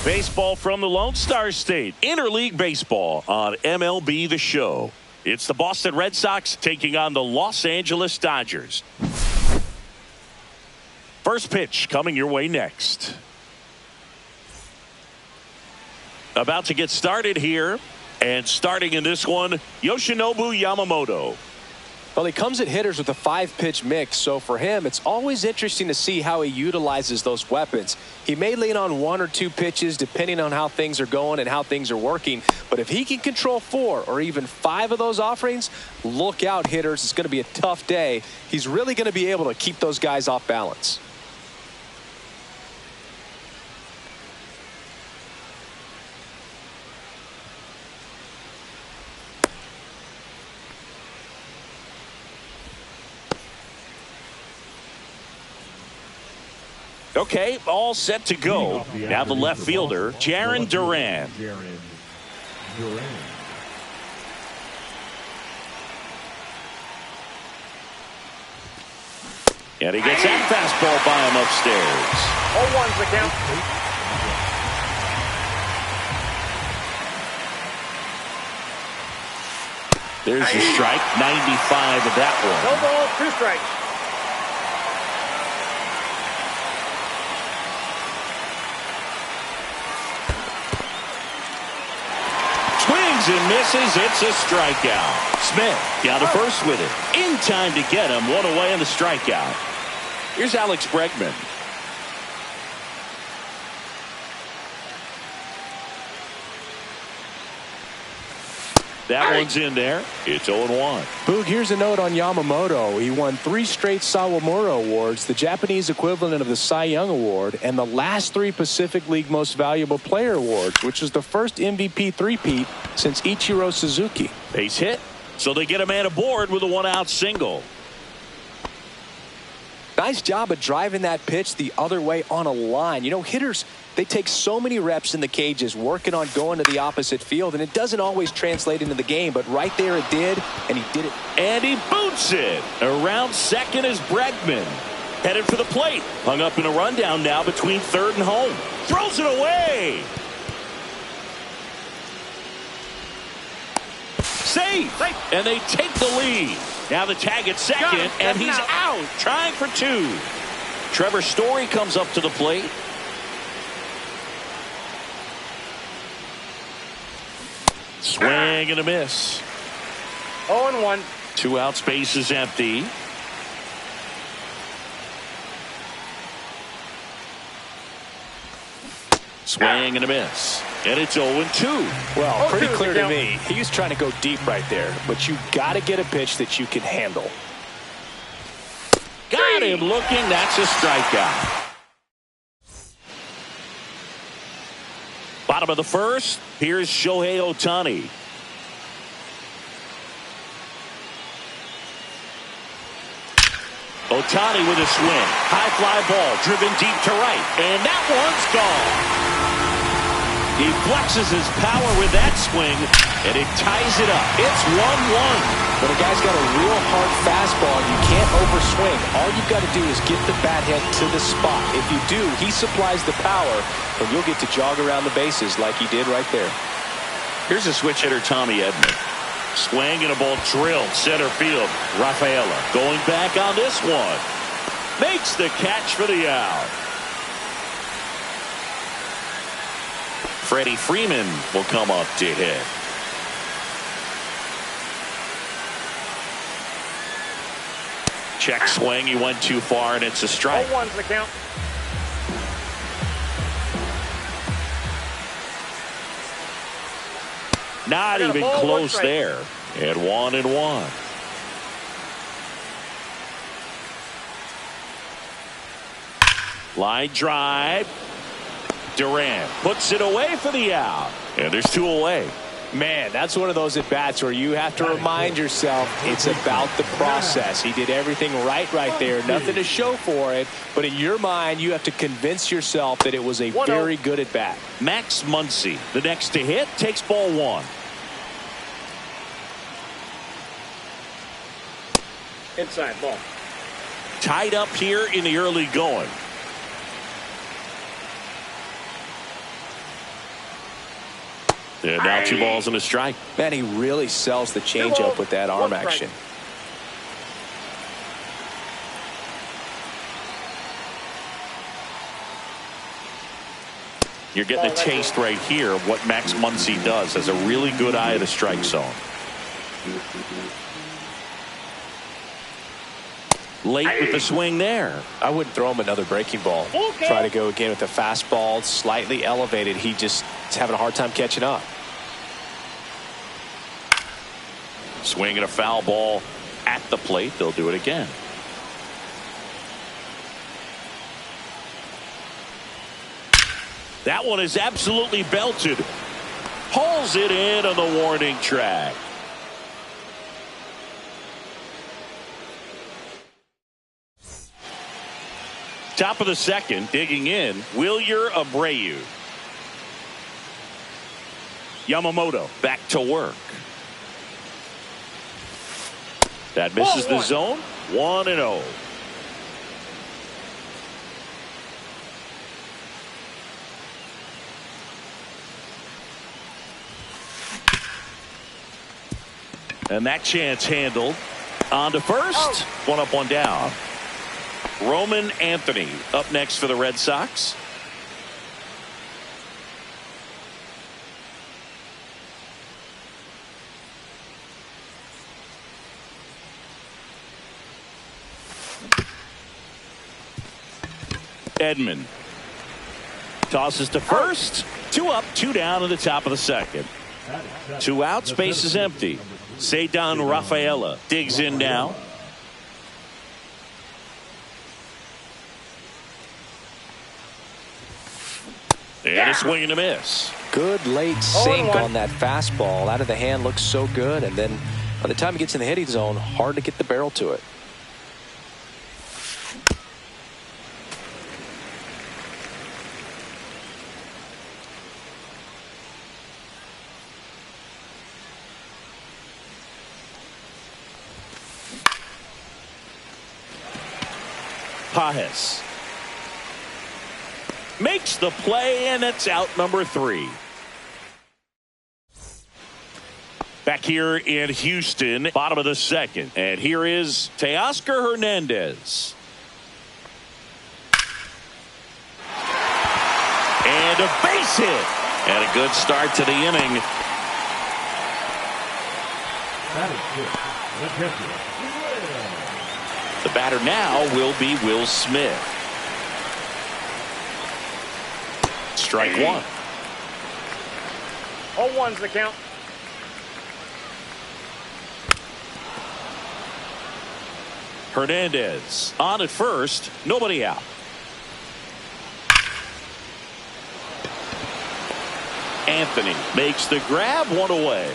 Baseball from the Lone Star State. Interleague baseball on MLB The Show. It's the Boston Red Sox taking on the Los Angeles Dodgers. First pitch coming your way next. About to get started here. And starting in this one, Yoshinobu Yamamoto. Well, he comes at hitters with a 5-pitch mix, so for him, it's always interesting to see how he utilizes those weapons. He may lean on 1 or 2 pitches depending on how things are going and how things are working, but if he can control 4 or even 5 of those offerings, look out, hitters. It's going to be a tough day. He's really going to be able to keep those guys off balance. Okay, all set to go. Now the left fielder, Jarren Duran. And he gets that fastball by him upstairs. 0-1's the count. There's your strike, 95 of that one. No ball, 2 strikes. Swings and misses. It's a strikeout. Smith down to first with it. In time to get him. 1 away on the strikeout. Here's Alex Bregman. That one's in there. It's 0-1. Boog, here's a note on Yamamoto. He won 3 straight Sawamura Awards, the Japanese equivalent of the Cy Young Award, and the last 3 Pacific League Most Valuable Player Awards, which is the first MVP three-peat since Ichiro Suzuki. Base hit, so they get a man aboard with a 1-out single. Nice job of driving that pitch the other way on a line. You know, hitters, they take so many reps in the cages working on going to the opposite field, and it doesn't always translate into the game, but right there it did, and he did it. And he boots it. Around second is Bregman. Headed for the plate. Hung up in a rundown now between third and home. Throws it away. Safe. And they take the lead. Now the tag at second, and he's out. Trying for 2. Trevor Story comes up to the plate. Swing and a miss. 0-1. 2 out, space is empty. Swing and a miss. And it's 0-2. Well, pretty clear to me. He was trying to go deep right there, but you got to get a pitch that you can handle. Got him looking. That's a strikeout. Bottom of the first. Here's Shohei Ohtani. Ohtani with a swing. High fly ball driven deep to right. And that one's gone. He flexes his power with that swing, and it ties it up. It's 1-1. But a guy's got a real hard fastball. You can't overswing. All you've got to do is get the bat head to the spot. If you do, he supplies the power, and you'll get to jog around the bases like he did right there. Here's a switch hitter, Tommy Edman. Swing and a ball drilled center field. Rafaela going back on this one. Makes the catch for the out. Freddie Freeman will come up to hit. Check swing. He went too far, and it's a strike. 0-1's the count. Not even close there. At 1-1. Line drive. Duran puts it away for the out. And there's 2 away. Man, that's one of those at-bats where you have to remind yourself it's about the process. He did everything right there. Nothing to show for it. But in your mind, you have to convince yourself that it was a very good at-bat. Max Muncy, the next to hit, takes ball 1. Inside ball. Tied up here in the early going. And now 2 balls and a strike. Man, he really sells the changeup with that arm action. You're getting a taste right here of what Max Muncy does. Has a really good eye at the strike zone. Late with the swing there. I wouldn't throw him another breaking ball. Try to go again with the fastball, slightly elevated. He just is having a hard time catching up. Swinging a foul ball at the plate. They'll do it again. That one is absolutely belted. Hauls it in on the warning track. Top of the second, digging in, Wilyer Abreu. Yamamoto back to work. That misses the zone. 1-0. And that chance handled. On to first. 1 up, 1 down. Roman Anthony up next for the Red Sox. Edman tosses to first. 2 up, 2 down in the top of the second. 2 outs, base is empty. Cedar Rafaela digs in now. And a swing and a miss. Good late sink on that fastball. Out of the hand, looks so good. And then by the time he gets in the hitting zone, hard to get the barrel to it. Pajes makes the play, and it's out number 3. Back here in Houston, bottom of the second. And here is Teoscar Hernandez. And a base hit. And a good start to the inning. The batter now will be Will Smith. Strike 1. 0-1's the count. Hernandez on at first. Nobody out. Anthony makes the grab. 1 away.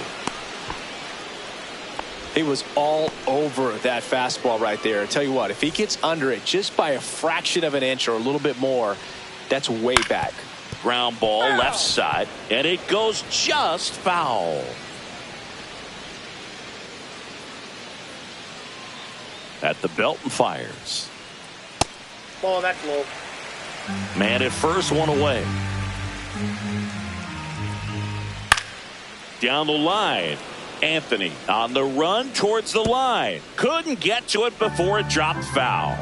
He was all over that fastball right there. I tell you what, if he gets under it just by a fraction of an inch or a little bit more, that's way back. Ground ball left side, and it goes just foul. At the belt and fires. Ball, that's low. Man at first, 1 away. Down the line. Anthony on the run towards the line. Couldn't get to it before it dropped foul.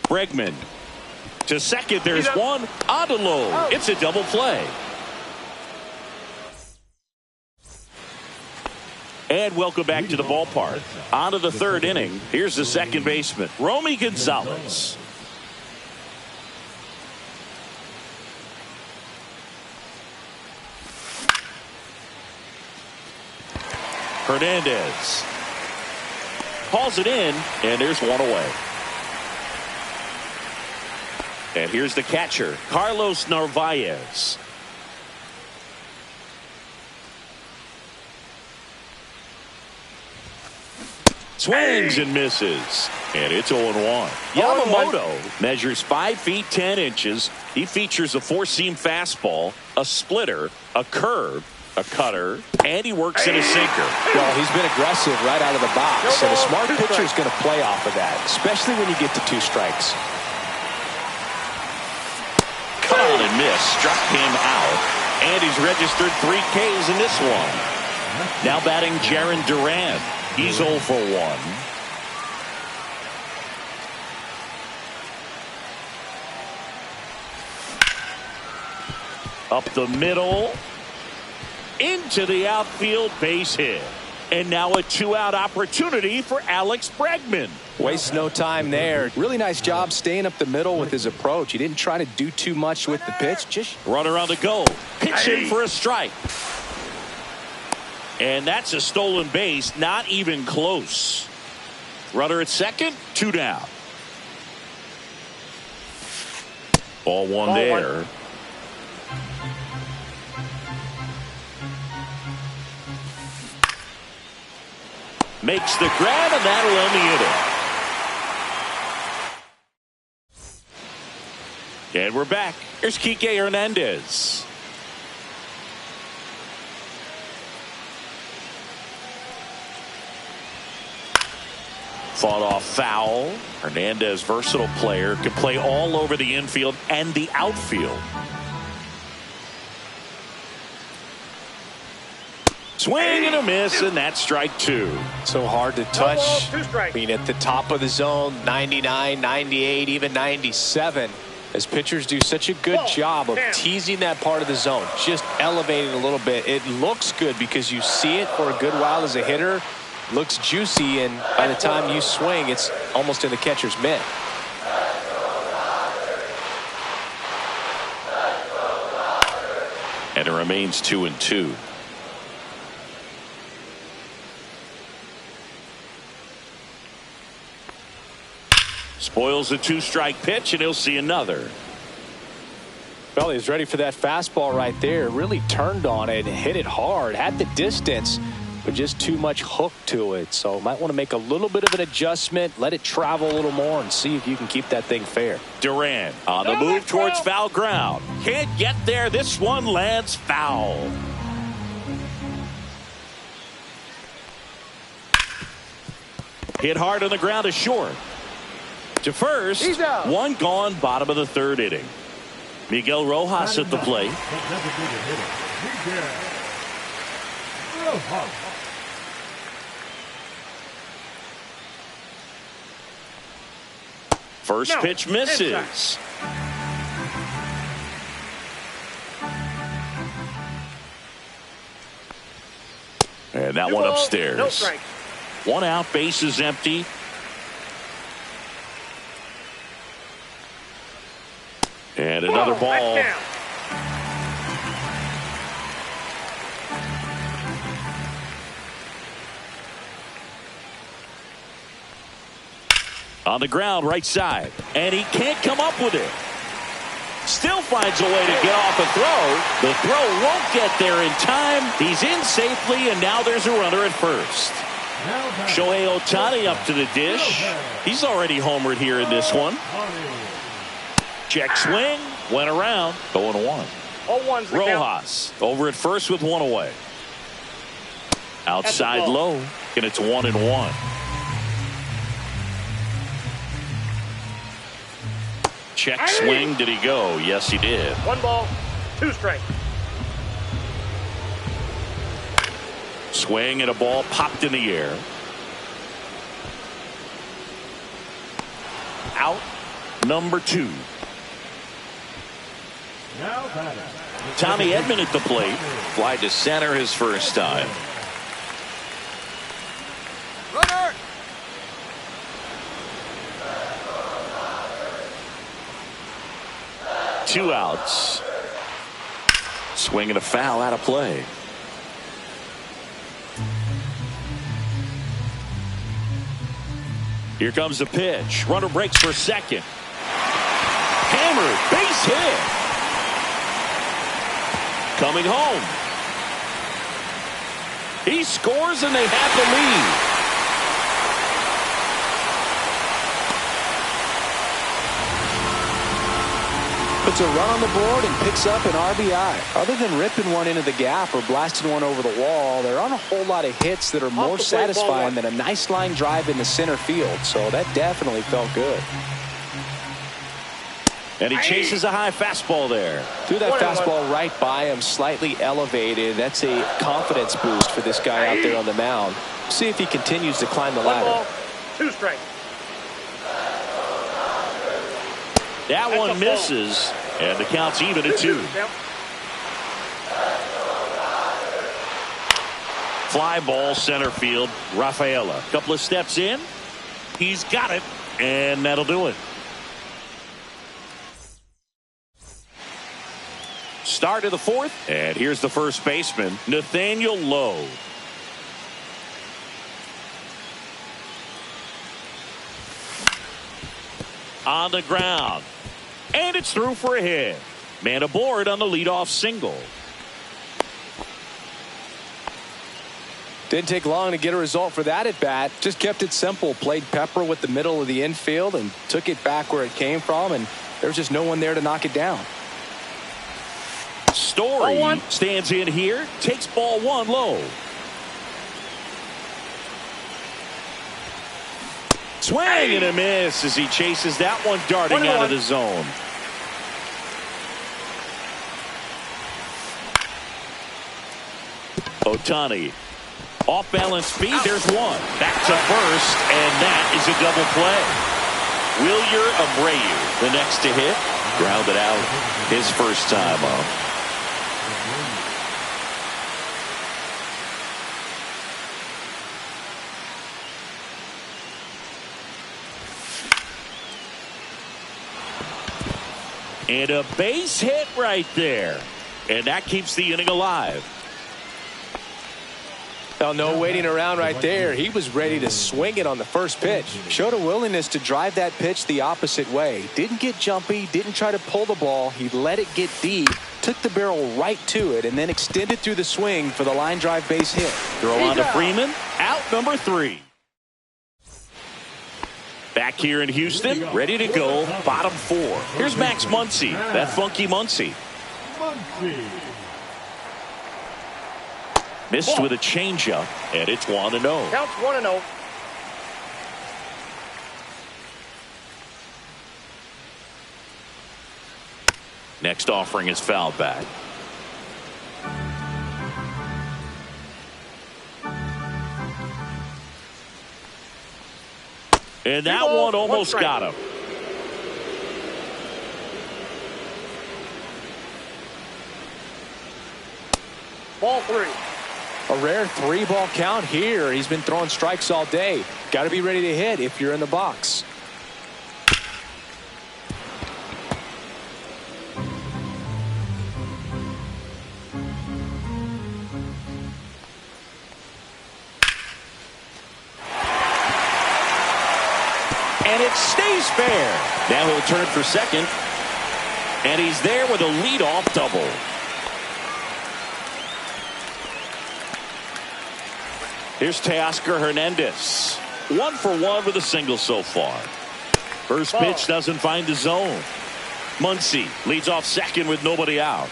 Bregman to second. There's one. Odelo. It's a double play. And welcome back to the ballpark. On to the 3rd inning. Here's the second baseman, Romy Gonzalez. Hernandez hauls it in, and there's 1 away. And here's the catcher, Carlos Narvaez. Swings and misses. And it's 0-1. Yamamoto measures 5 feet 10 inches. He features a 4-seam fastball, a splitter, a curve, a cutter, and he works in a sinker. Well, he's been aggressive right out of the box, and a smart pitcher is going to play off of that, especially when you get to 2 strikes. miss struck him out, and he's registered 3 Ks in this one. Now batting Jarren Duran. He's 0 for 1. Up the middle, into the outfield, base hit. And now a 2-out opportunity for Alex Bregman. Wastes no time there. Really nice job staying up the middle with his approach. He didn't try to do too much with the pitch. Just runner on the go. Pitch in for a strike. And that's a stolen base. Not even close. Runner at second. 2 down. Ball one there. Makes the grab, and that'll end the inning. And we're back. Here's Kike Hernandez. Fought off foul. Hernandez, versatile player, can play all over the infield and the outfield. Swing and a miss, and that's strike 2. So hard to touch. I mean, at the top of the zone, 99, 98, even 97. As pitchers do such a good job of teasing that part of the zone, just elevating a little bit. It looks good because you see it for a good while as a hitter. Looks juicy, and by the time you swing, it's almost in the catcher's mitt. And it remains 2-2. Spoils a 2-strike pitch, and he'll see another. Well, he's ready for that fastball right there. Really turned on it and hit it hard. Had the distance, but just too much hook to it. So might want to make a little bit of an adjustment, let it travel a little more, and see if you can keep that thing fair. Duran on the move towards foul ground. Can't get there. This one lands foul. Hit hard on the ground is short. To first, one gone, bottom of the 3rd inning. Miguel Rojas at the plate. First pitch misses. And that one upstairs. 1 out, base is empty. And another ball. On the ground, right side. And he can't come up with it. Still finds a way to get off a throw. The throw won't get there in time. He's in safely, and now there's a runner at first. Shohei Ohtani up to the dish. He's already homered here in this one. Check swing, went around, 0-1. Rojas over at first with 1 away. Outside low, and it's 1-1. Check swing, did he go? Yes, he did. 1 ball, 2 strikes. Swing and a ball popped in the air. Out, number 2. Tommy Edman at the plate. Fly to center his first time. Runner. 2 outs. Swing and a foul out of play. Here comes the pitch. Runner breaks for second. Hammered, base hit. Coming home. He scores and they have the lead. Puts a run on the board and picks up an RBI. Other than ripping one into the gap or blasting one over the wall, there aren't a whole lot of hits that are more satisfying than a nice line drive in the center field. So that definitely felt good. And he chases a high fastball there. Threw that fastball right by him, slightly elevated. That's a confidence boost for this guy out there on the mound. See if he continues to climb the ladder. 1 ball, 2 strikes. That one misses, and the count's even at 2. Fly ball center field. Rafaela. Couple of steps in. He's got it, and that'll do it. Start of the 4th, and here's the first baseman, Nathaniel Lowe. On the ground, and it's through for a hit. Man aboard on the leadoff single. Didn't take long to get a result for that at bat. Just kept it simple. Played pepper with the middle of the infield and took it back where it came from, and there was just no one there to knock it down. Story stands in here, takes ball 1 low. Swing and a miss as he chases that one darting out of the zone. Ohtani. Off balance speed, there's one. Back to first, and that is a double play. Wilyer Abreu, the next to hit. Grounded out his first time up. And a base hit right there. And that keeps the inning alive. Well, no waiting around right there. He was ready to swing it on the first pitch. Showed a willingness to drive that pitch the opposite way. Didn't get jumpy, didn't try to pull the ball. He let it get deep, took the barrel right to it, and then extended through the swing for the line drive base hit. Throw on to Freeman. Out number 3. Back here in Houston, ready to go, bottom 4. Here's Max Muncy, that funky Muncy. Missed with a changeup, and it's 1-0. Counts 1-0. Next offering is fouled back. And that one almost got him. Ball 3. A rare 3-ball count here. He's been throwing strikes all day. Got to be ready to hit if you're in the box. And it stays fair. Now he'll turn for second. And he's there with a leadoff double. Here's Teoscar Hernandez. 1 for 1 with a single so far. First pitch doesn't find the zone. Muncy leads off second with nobody out.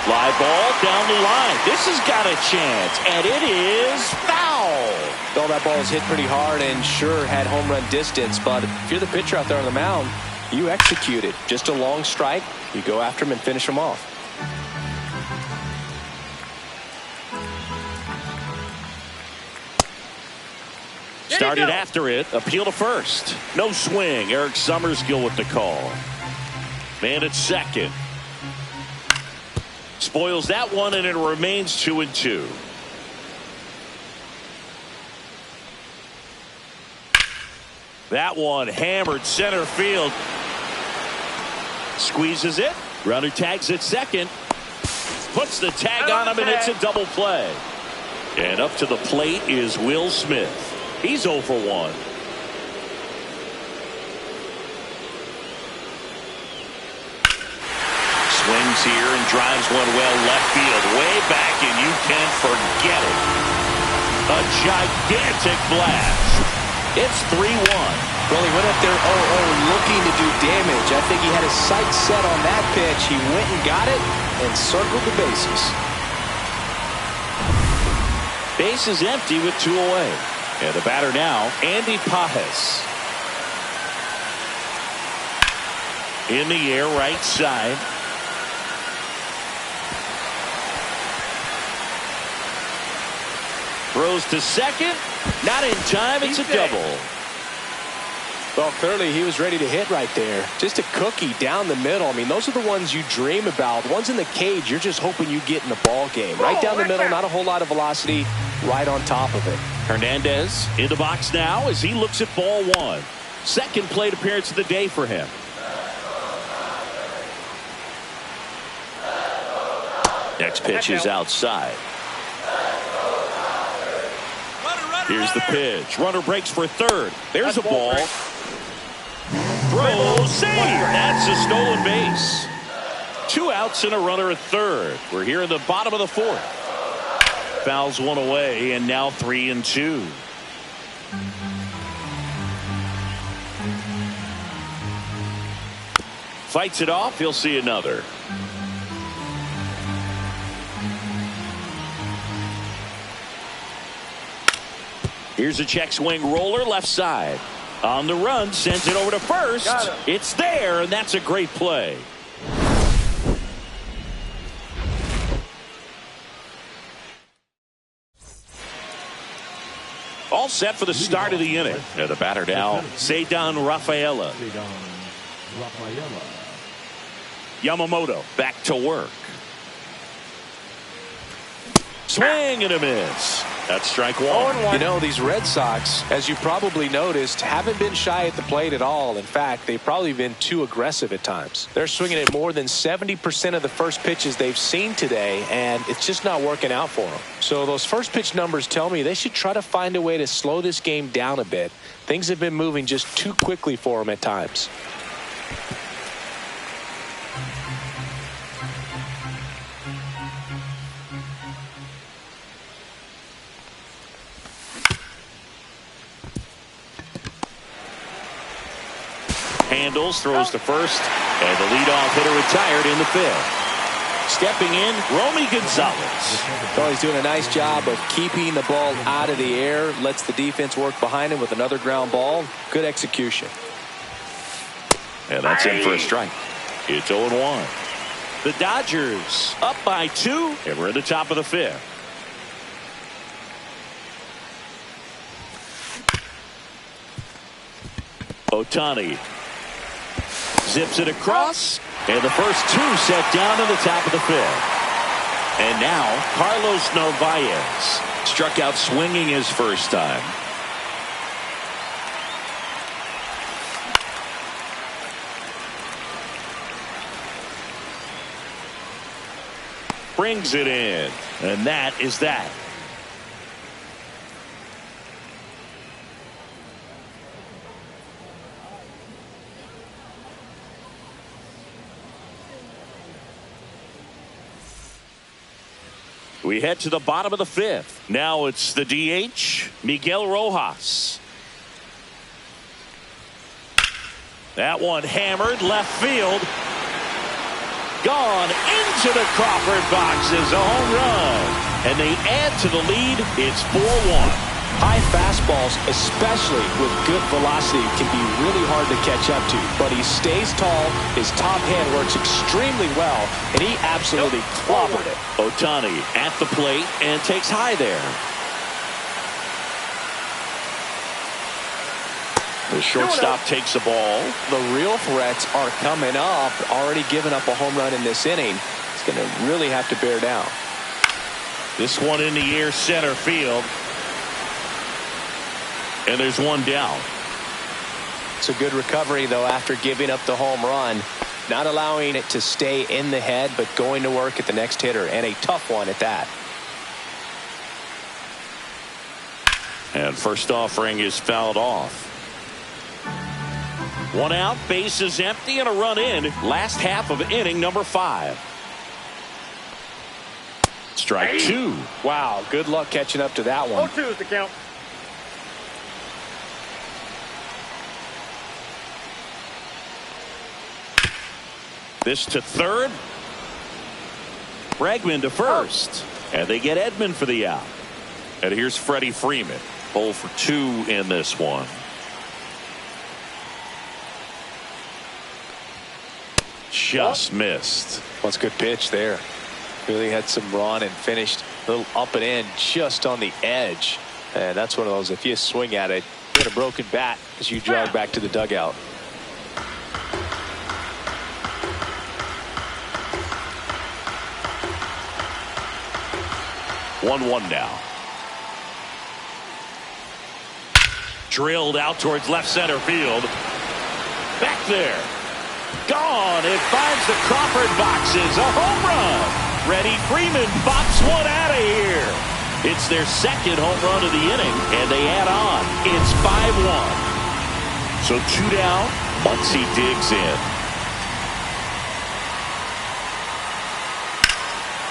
Fly ball down the line. This has got a chance, and it is foul. Though that ball was hit pretty hard and sure had home run distance, but if you're the pitcher out there on the mound, you execute it. Just a long strike. You go after him and finish him off. Started after it. Appeal to first. No swing. Eric Summersgill with the call. Man at second. Spoils that one, and it remains 2-2. That one hammered center field. Squeezes it. Runner tags at second. Puts the tag on him, and it's a double play. And up to the plate is Will Smith. He's 0 for 1. Swings here and drives one well left field. Way back, and you can't forget it. A gigantic blast. It's 3-1. Well, he went up there 0-0 looking to do damage. I think he had his sights set on that pitch. He went and got it, and circled the bases. Base is empty with 2 away. And the batter now, Andy Pajes. In the air, right side. Throws to second. Not in time. It's a double. Well, clearly he was ready to hit right there. Just a cookie down the middle. I mean, those are the ones you dream about. The ones in the cage, you're just hoping you get in the ball game. Right down the middle, not a whole lot of velocity, right on top of it. Hernandez in the box now as he looks at ball 1. Second plate appearance of the day for him. Next pitch is outside. Here's the pitch. Runner breaks for third. There's a ball. Throw, save. That's a stolen base. 2 outs and a runner at third. We're here in the bottom of the 4th. Fouls 1 away, and now 3-2. Fights it off. He'll see another. Here's a check swing roller left side. On the run, sends it over to first. It's there, and that's a great play. All set for the start of the inning. And the batter now, Ceddanne Rafaela. Yamamoto back to work. Swing and a miss. That's strike 1. You know, these Red Sox, as you probably noticed, haven't been shy at the plate at all. In fact, they've probably been too aggressive at times. They're swinging at more than 70% of the first pitches they've seen today, and it's just not working out for them. So those first pitch numbers tell me they should try to find a way to slow this game down a bit. Things have been moving just too quickly for them at times. Handles, throws to first, and the leadoff hitter retired in the 5th. Stepping in, Romy Gonzalez. Well, he's doing a nice job of keeping the ball out of the air, lets the defense work behind him with another ground ball. Good execution. And that's in for a strike. It's 0-1. The Dodgers up by 2, and we're in the top of the 5th. Ohtani zips it across, and the first 2 set down in the top of the 5th. And now Carlos Narvaez struck out swinging his first time. Brings it in, and that is that. We head to the bottom of the 5th. Now it's the DH, Miguel Rojas. That one hammered left field. Gone into the Crawford box is a home run. And they add to the lead. It's 4-1. High fastballs, especially with good velocity, can be really hard to catch up to. But he stays tall, his top hand works extremely well, and he absolutely clobbered it. Ohtani at the plate and takes high there. The shortstop takes the ball. The real threats are coming up. Already given up a home run in this inning. He's going to really have to bear down. This one in the air center field. And there's one down. It's a good recovery, though, after giving up the home run. Not allowing it to stay in the head, but going to work at the next hitter, and a tough one at that. And first offering is fouled off. 1 out, base is empty, and a run in. Last half of inning number 5. Strike 2. Wow, good luck catching up to that one. 0-2 is the count. This to third. Bregman to first. And they get Edman for the out. And here's Freddie Freeman. 0 for 2 in this one. Just missed. Well, it's a good pitch there. Really had some run and finished a little up and in just on the edge. And that's one of those, if you swing at it, you get a broken bat as you jog back to the dugout. One now. Drilled out towards left center field. Back there. Gone. It finds the Crawford boxes. A home run. Freddie Freeman bops one out of here. It's their second home run of the inning, and they add on. It's 5-1. So 2 down once he digs in.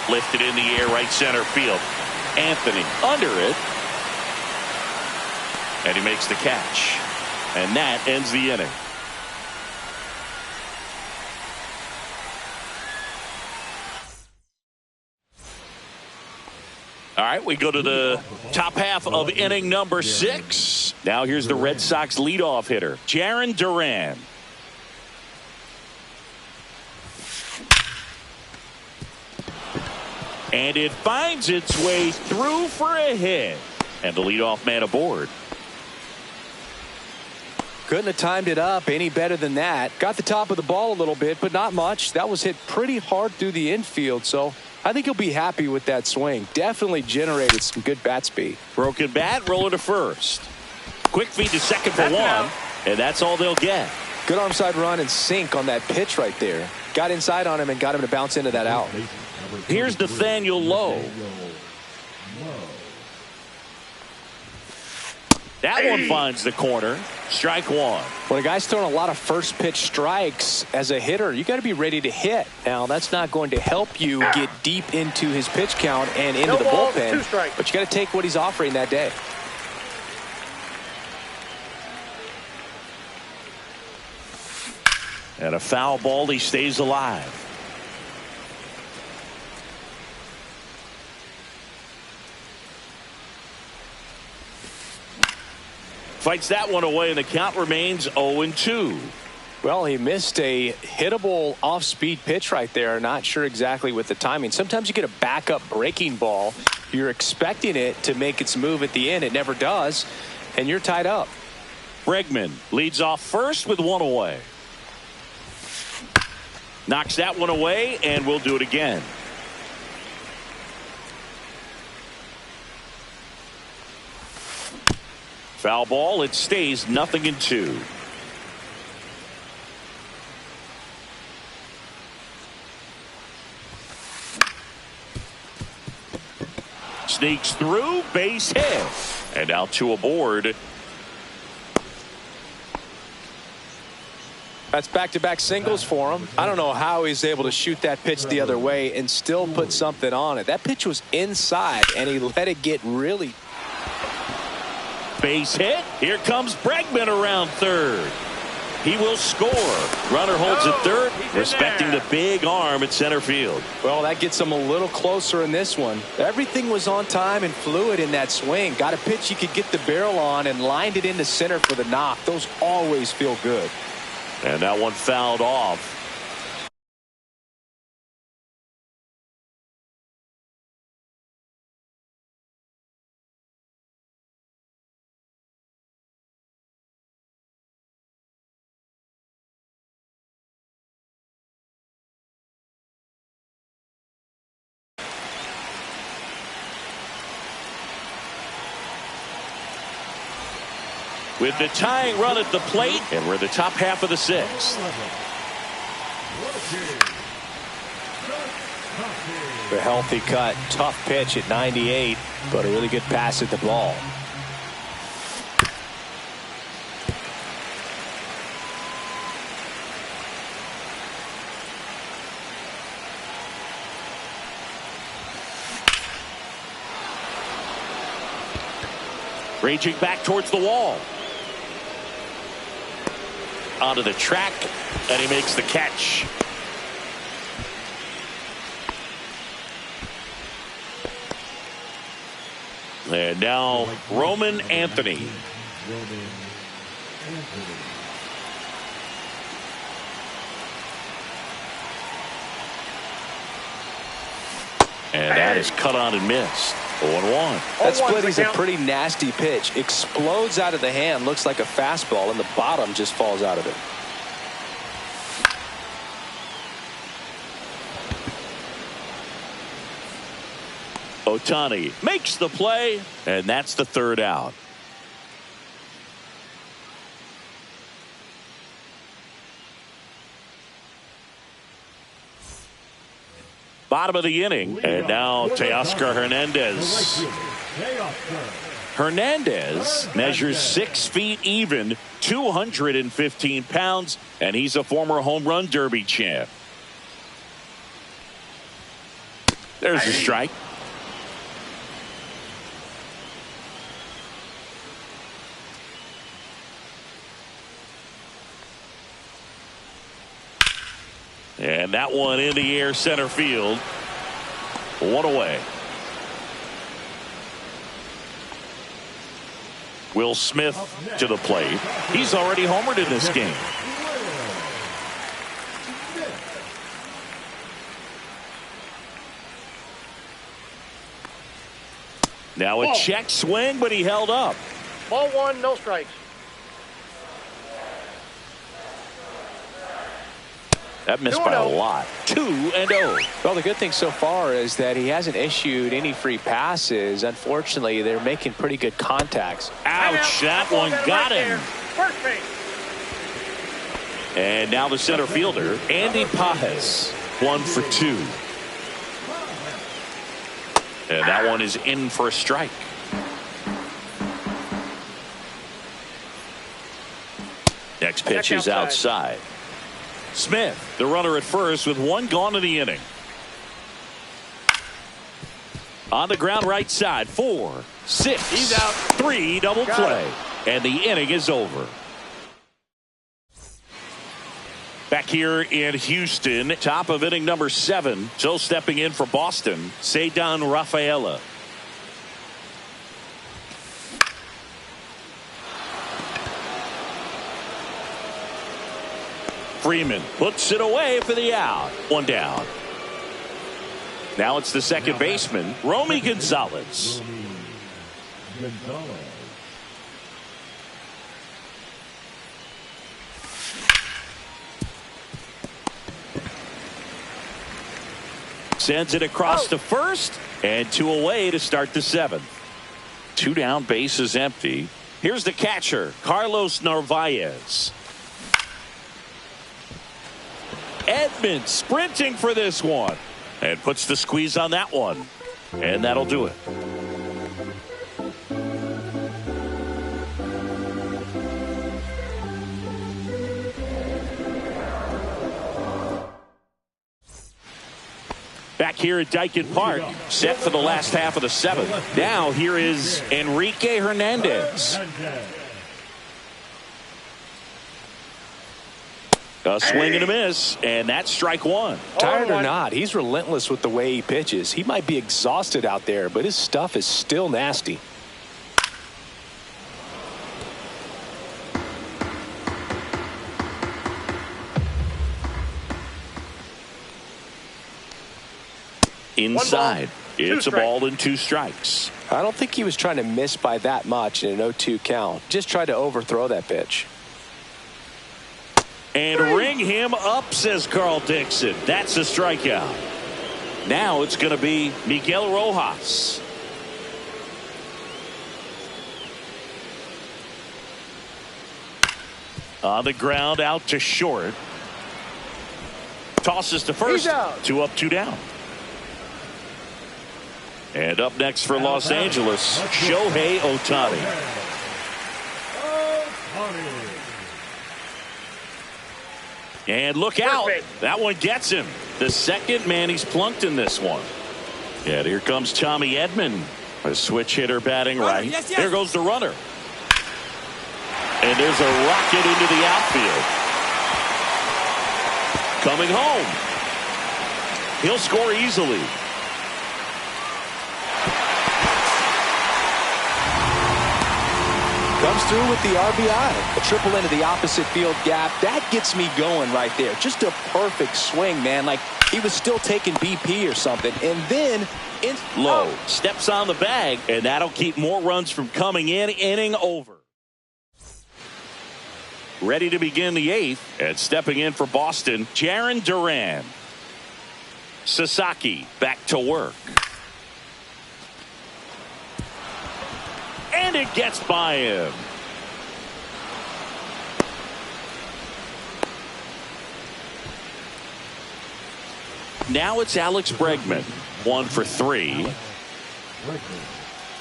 Lifted in the air, right center field. Anthony under it. And he makes the catch. And that ends the inning. All right, we go to the top half of inning number 6. Now here's the Red Sox leadoff hitter, Jarren Duran. And it finds its way through for a hit. And the leadoff man aboard. Couldn't have timed it up any better than that. Got the top of the ball a little bit, but not much. That was hit pretty hard through the infield, so I think he'll be happy with that swing. Definitely generated some good bat speed. Broken bat, rolling to first. Quick feed to second for one, and that's all they'll get. Good arm side run and sink on that pitch right there. Got inside on him and got him to bounce into that out. Here's Nathaniel Lowe. That one finds the corner. Strike one. When a guy's throwing a lot of first pitch strikes as a hitter, you got to be ready to hit. Now, that's not going to help you get deep into his pitch count and into the bullpen, but you got to take what he's offering that day. And a foul ball, he stays alive. Fights that one away, and the count remains 0-2. Well, he missed a hittable off-speed pitch right there. Not sure exactly with the timing. Sometimes you get a backup breaking ball. You're expecting it to make its move at the end. It never does, and you're tied up. Bregman leads off first with one away. Knocks that one away, and we'll do it again. Foul ball. It stays 0-2. Sneaks through, base hit. And now 2 aboard. That's back-to-back singles for him. I don't know how he's able to shoot that pitch the other way and still put something on it. That pitch was inside, and he let it get really. Base hit. Here comes Bregman around third. He will score. Runner holds at third, respecting the big arm at center field. Well, that gets him a little closer in this one. Everything was on time and fluid in that swing. Got a pitch you could get the barrel on and lined it into center for the knock. Those always feel good. And that one fouled off. With the tying run at the plate, and we're in the top half of the 6th. A healthy cut, tough pitch at 98, but a really good pass at the ball. Raging back towards the wall. Onto the track, and he makes the catch. And now Roman Anthony. And that is cut on and missed. 0-1. That split is a pretty nasty pitch. Explodes out of the hand. Looks like a fastball, and the bottom just falls out of it. Ohtani makes the play, and that's the third out. Bottom of the inning, and now Teoscar Hernandez. Hernandez measures 6 feet even, 215 pounds, and he's a former home run derby champ. There's a strike. And that one in the air center field. 1 away. Will Smith to the plate. He's already homered in this game. Now a check swing, but he held up. Ball 1, no strikes. That missed by a lot. 2-0. Well, the good thing so far is that he hasn't issued any free passes. Unfortunately, they're making pretty good contacts. Ouch, that one got him. First base. And now the center fielder, Andy Pajes, 1 for 2. And that one is in for a strike. Next pitch is outside. Smith, the runner at first, with 1 gone in the inning. On the ground right side, 4, 6. He's out. 3, double play. And the inning is over. Back here in Houston, top of inning number 7. So stepping in for Boston, Ceddanne Rafaela. Freeman puts it away for the out. 1 down. Now it's the second baseman, Romy Gonzalez. Sends it across to first, and 2 away to start the 7th. 2 down, base is empty. Here's the catcher, Carlos Narvaez. Edmonds sprinting for this one and puts the squeeze on that one, and that'll do it. Back here at Dyken Park, set for the last half of the 7th. Now here is Enrique Hernandez. A swing and a miss, and that's strike 1. Tired or not, he's relentless with the way he pitches. He might be exhausted out there, but his stuff is still nasty. Inside, it's a ball and 2 strikes. I don't think he was trying to miss by that much in an 0-2 count. Just tried to overthrow that pitch. And ring him up, says Carl Dixon. That's a strikeout. Now it's going to be Miguel Rojas. On the ground, out to short. Tosses to first. 2 up, 2 down. And up next for Los Angeles, Shohei Ohtani. And look out. That one gets him. The second man he's plunked in this one. And here comes Tommy Edman. A switch hitter batting right. There goes the runner. And there's a rocket into the outfield. Coming Home. He'll score easily. Comes through with the RBI. A triple into the opposite field gap. That gets me going right there. Just a perfect swing, man. Like he was still taking BP or something. And then Low steps on the bag, and that'll keep more runs from coming in. Inning over. Ready to begin the eighth, and stepping in for Boston, Jarren Duran. Sasaki back to work. And it gets by him. Now it's Alex Bregman. 1 for 3.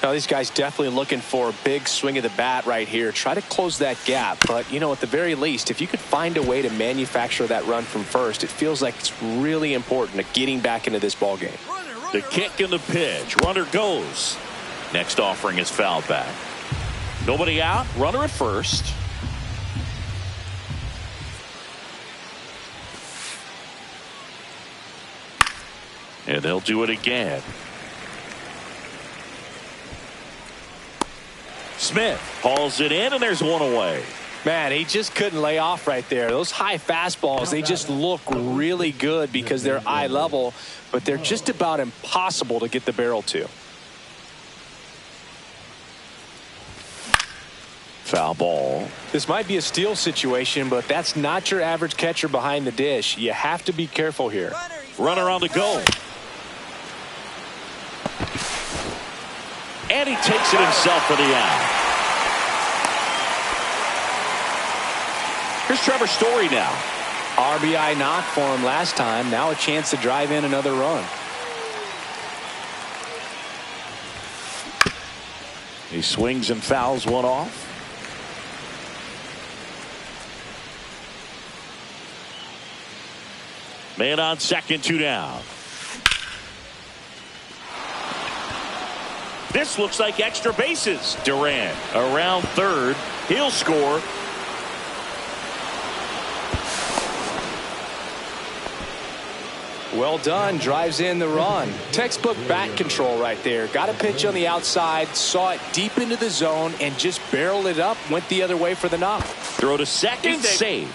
Now these guys definitely looking for a big swing of the bat right here. Try to close that gap. But, you know, at the very least, if you could find a way to manufacture that run from first, it feels like it's really important to getting back into this ball game. The kick and the pitch. Runner goes. Next offering is fouled back. Nobody out. Runner at first. And they'll do it again. Smith hauls it in, and there's one away. Man, he just couldn't lay off right there. Those high fastballs, they just look really good because they're eye level, but they're just about impossible to get the barrel to. Foul ball. This might be a steal situation, but that's not your average catcher behind the dish. You have to be careful here. Runner on the go. And he takes it himself for the out. Here's Trevor Story now. RBI knock for him last time. Now a chance to drive in another run. He swings and fouls one off. Man on second, 2 down. This looks like extra bases. Durant around third. He'll score. Well done. Drives in the run. Textbook bat control right there. Got a pitch on the outside. Saw it deep into the zone and just barreled it up. Went the other way for the knock. Throw to second. Save.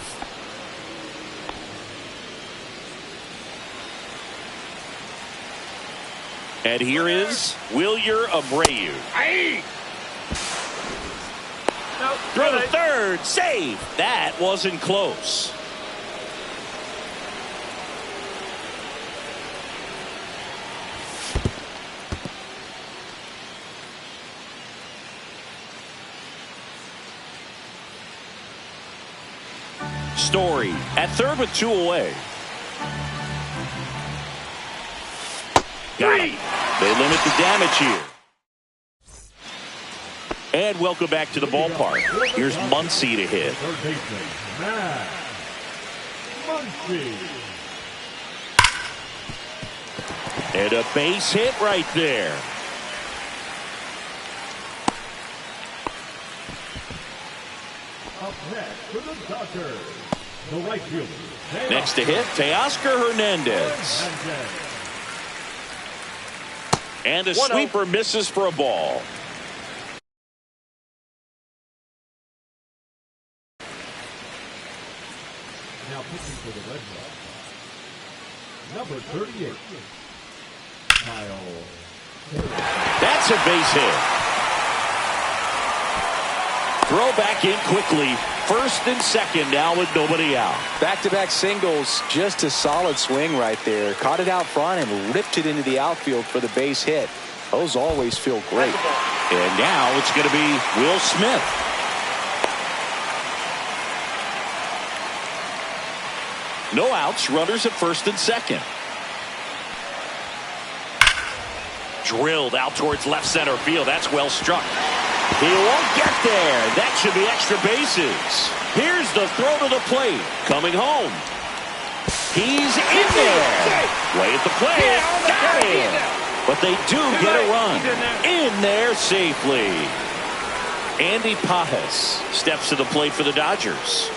And here is Wilyer Abreu. Throw to third. Save. That wasn't close. Story at third with 2 away. Got it. They limit the damage here. And welcome back to the ballpark. Here's Muncy to hit. And a base hit right there. Up next for the Dodgers, the right fielder. Next to hit, Teoscar Hernandez. And a sweeper misses for a ball. Now pitching for the Red Sox, number 38, Kyle. That's a base hit. Throw back in quickly. First and second now with nobody out. Back-to-back singles. Just a solid swing right there. Caught it out front and ripped it into the outfield for the base hit. Those always feel great. And now it's going to be Will Smith. No outs. Runners at first and second. Drilled out towards left center field. That's well struck. He won't get there. That should be extra bases. Here's the throw to the plate. Coming home. He's in there. Way at the plate. Got him. But they do get a run. In there safely. Andy Pajes steps to the plate for the Dodgers.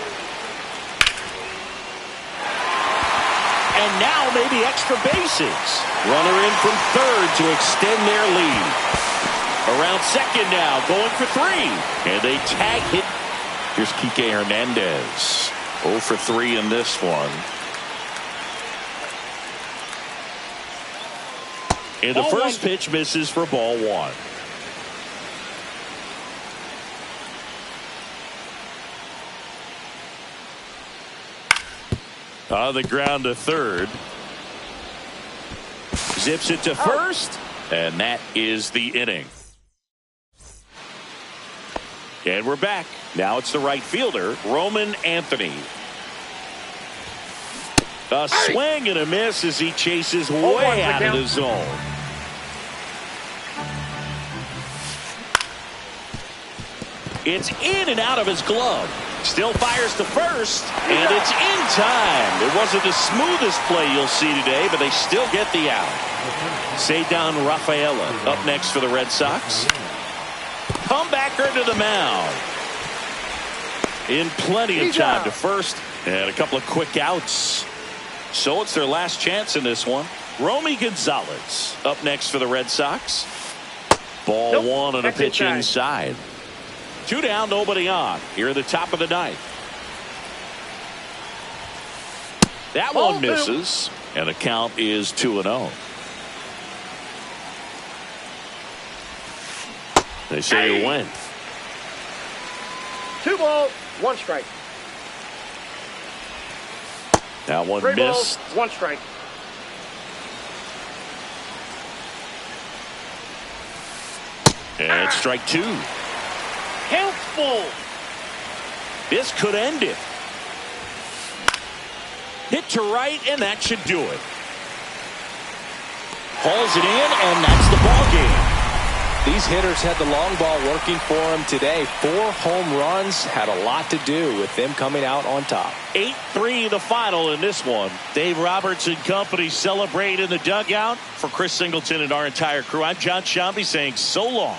And now maybe extra bases. Runner in from third to extend their lead. Around second now, going for 3. And they tag hit. Here's Kike Hernandez. 0 for 3 in this one. And the first pitch misses for ball 1. On the ground to third. Zips it to first. And that is the inning. And we're back. Now it's the right fielder, Roman Anthony. A swing and a miss as he chases way out of the zone. It's in and out of his glove. Still fires to first, and it's in time. It wasn't the smoothest play you'll see today, but they still get the out. Ceddanne Rafaela up next for the Red Sox. Comebacker to the mound. In plenty of time to first, and a couple of quick outs. So it's their last chance in this one. Romy Gonzalez up next for the Red Sox. Ball 1 on a pitch inside. 2 down, nobody on. Here at the top of the 9th. That one misses, and the count is 2-0. They say he went. 2 balls, 1 strike. That one 3 missed. balls, 1 strike. And it's strike 2. Count full. This could end it. Hit to right, and that should do it. Hauls it in, and that's the ball game. These hitters had the long ball working for them today. 4 home runs had a lot to do with them coming out on top. 8-3 the final in this one. Dave Roberts and company celebrate in the dugout. For Chris Singleton and our entire crew, I'm John Shambi saying so long.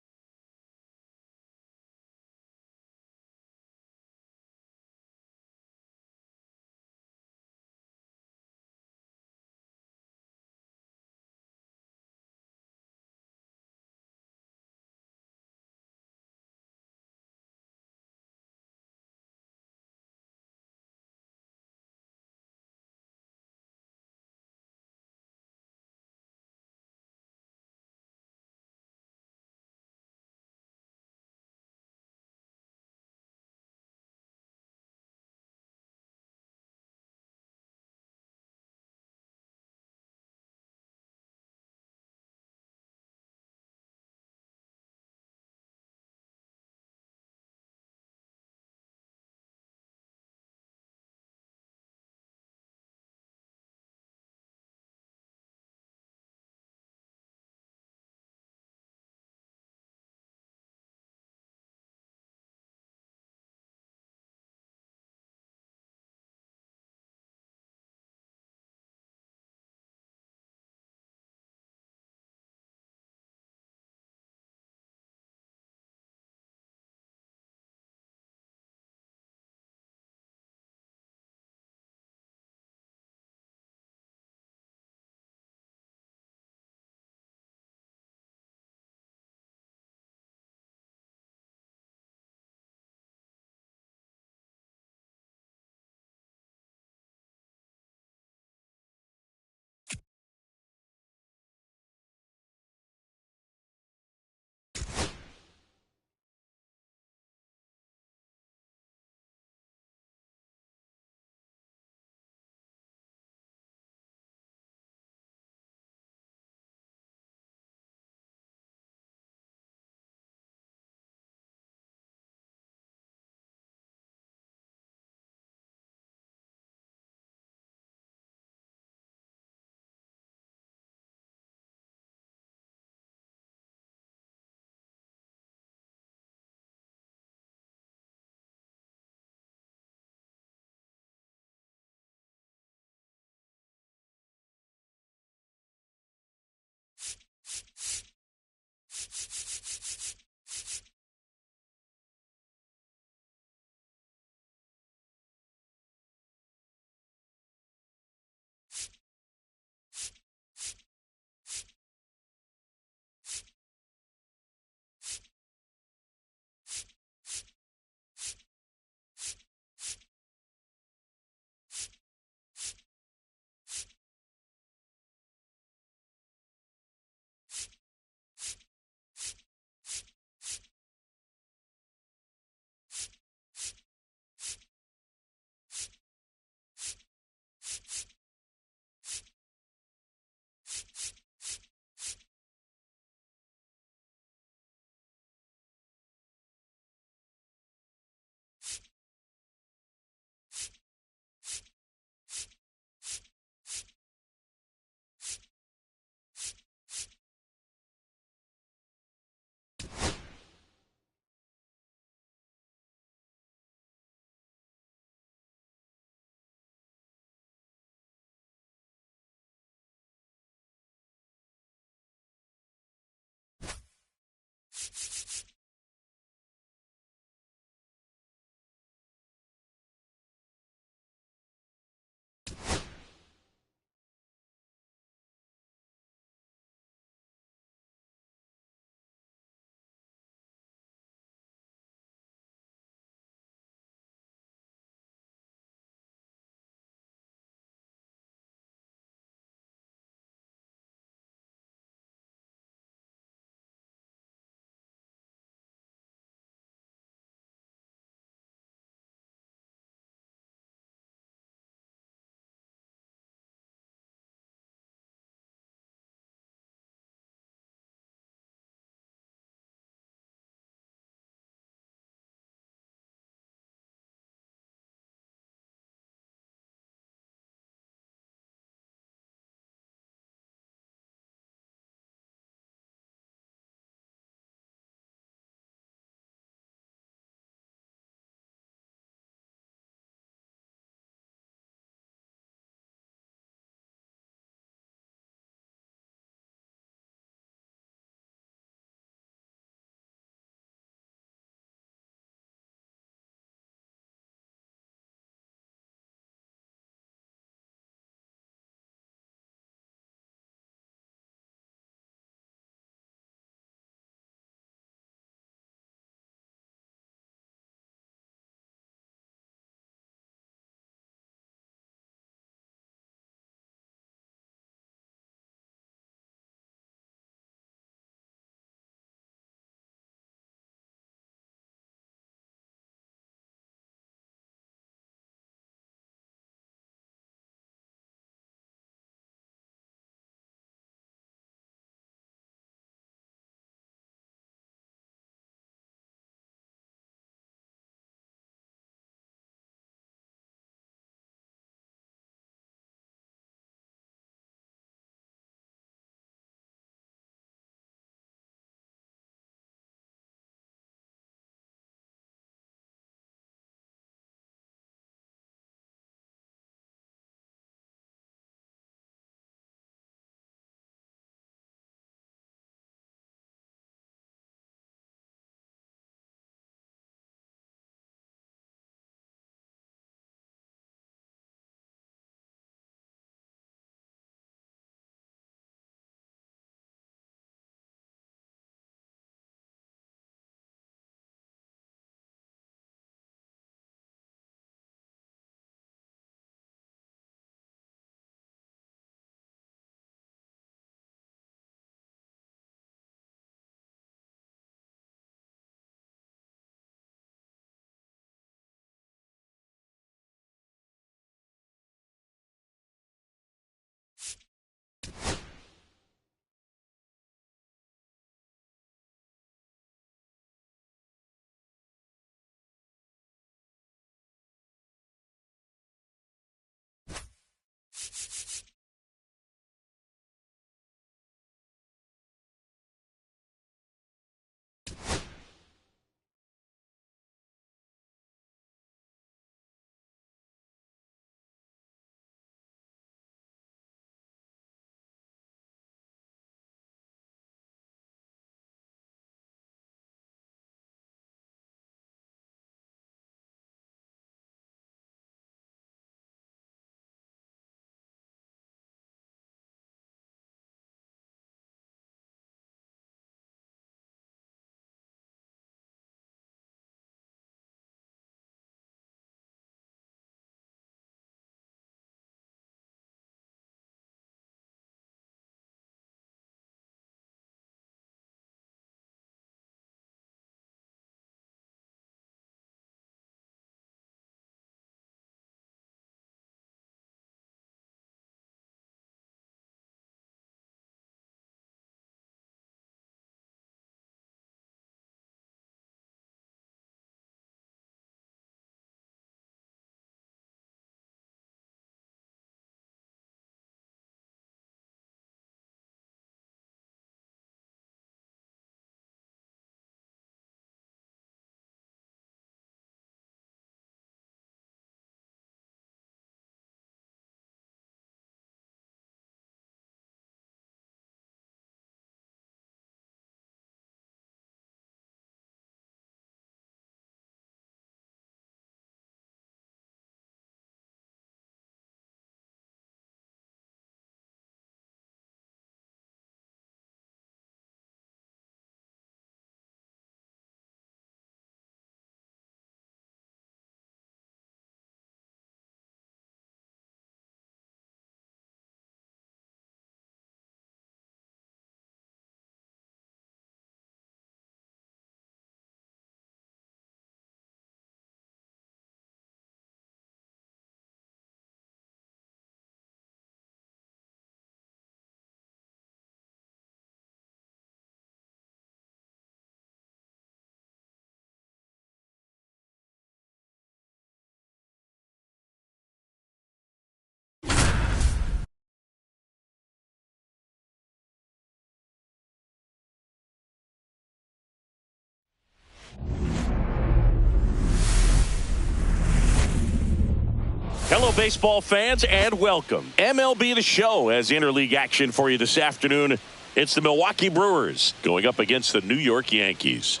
Hello, baseball fans, and welcome. MLB The Show has interleague action for you this afternoon. It's the Milwaukee Brewers going up against the New York Yankees.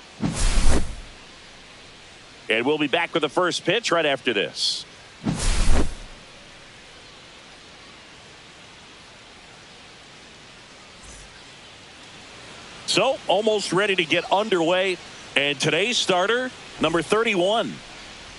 And we'll be back with the first pitch right after this. So, almost ready to get underway. And today's starter, number 31.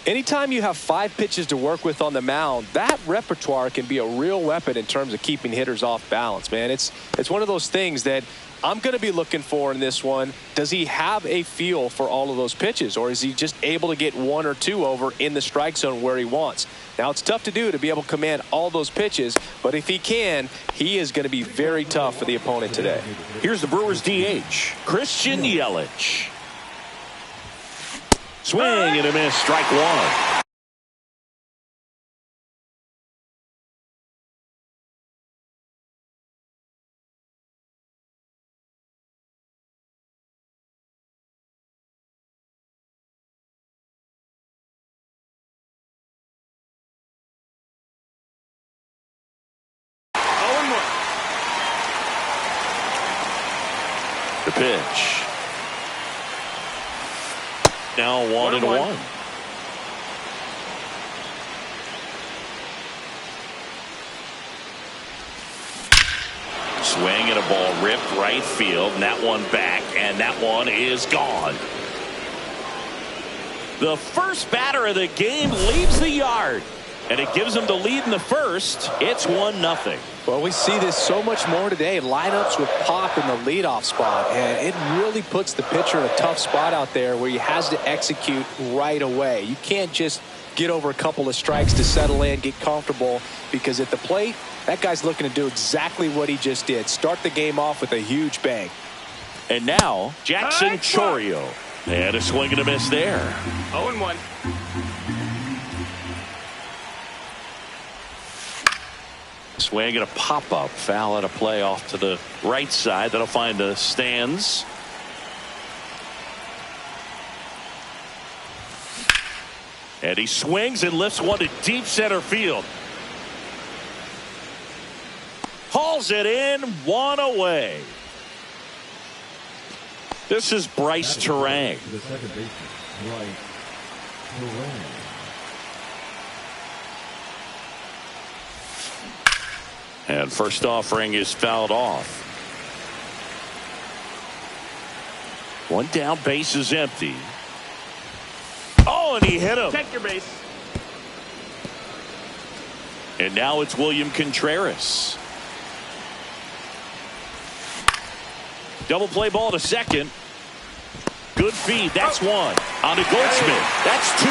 Anytime you have 5 pitches to work with on the mound, that repertoire can be a real weapon in terms of keeping hitters off balance, man. It's one of those things that I'm going to be looking for in this one. Does he have a feel for all of those pitches, or is he just able to get 1 or 2 over in the strike zone where he wants? Now, it's tough to do to be able to command all those pitches, but if he can, he is going to be very tough for the opponent today. Here's the Brewers DH, Christian Yelich. Swing and a miss, strike 1. 0-1. The pitch. Now 1-1. Swing and a ball ripped right field, and that one back, and that one is gone. The first batter of the game leaves the yard, and it gives him the lead in the first. It's 1-0. Well, we see this so much more today. Lineups with Pop in the leadoff spot, and it really puts the pitcher in a tough spot out there where he has to execute right away. You can't just get over a couple of strikes to settle in, get comfortable, because at the plate, that guy's looking to do exactly what he just did. Start the game off with a huge bang. And now, Jackson Chourio. And a swing and a miss there. 0-1. Swing and a pop-up. Foul out of play off to the right side. That'll find the stands. And he swings and lifts one to deep center field. Hauls it in, 1 away. This is Bryce Terang. The second baseman, Bryce Terang. And first offering is fouled off. One down, base is empty. Oh, and he hit him. Check your base. And now it's William Contreras. Double play ball to second. Good feed. That's 1. On to Goldschmidt. That's 2.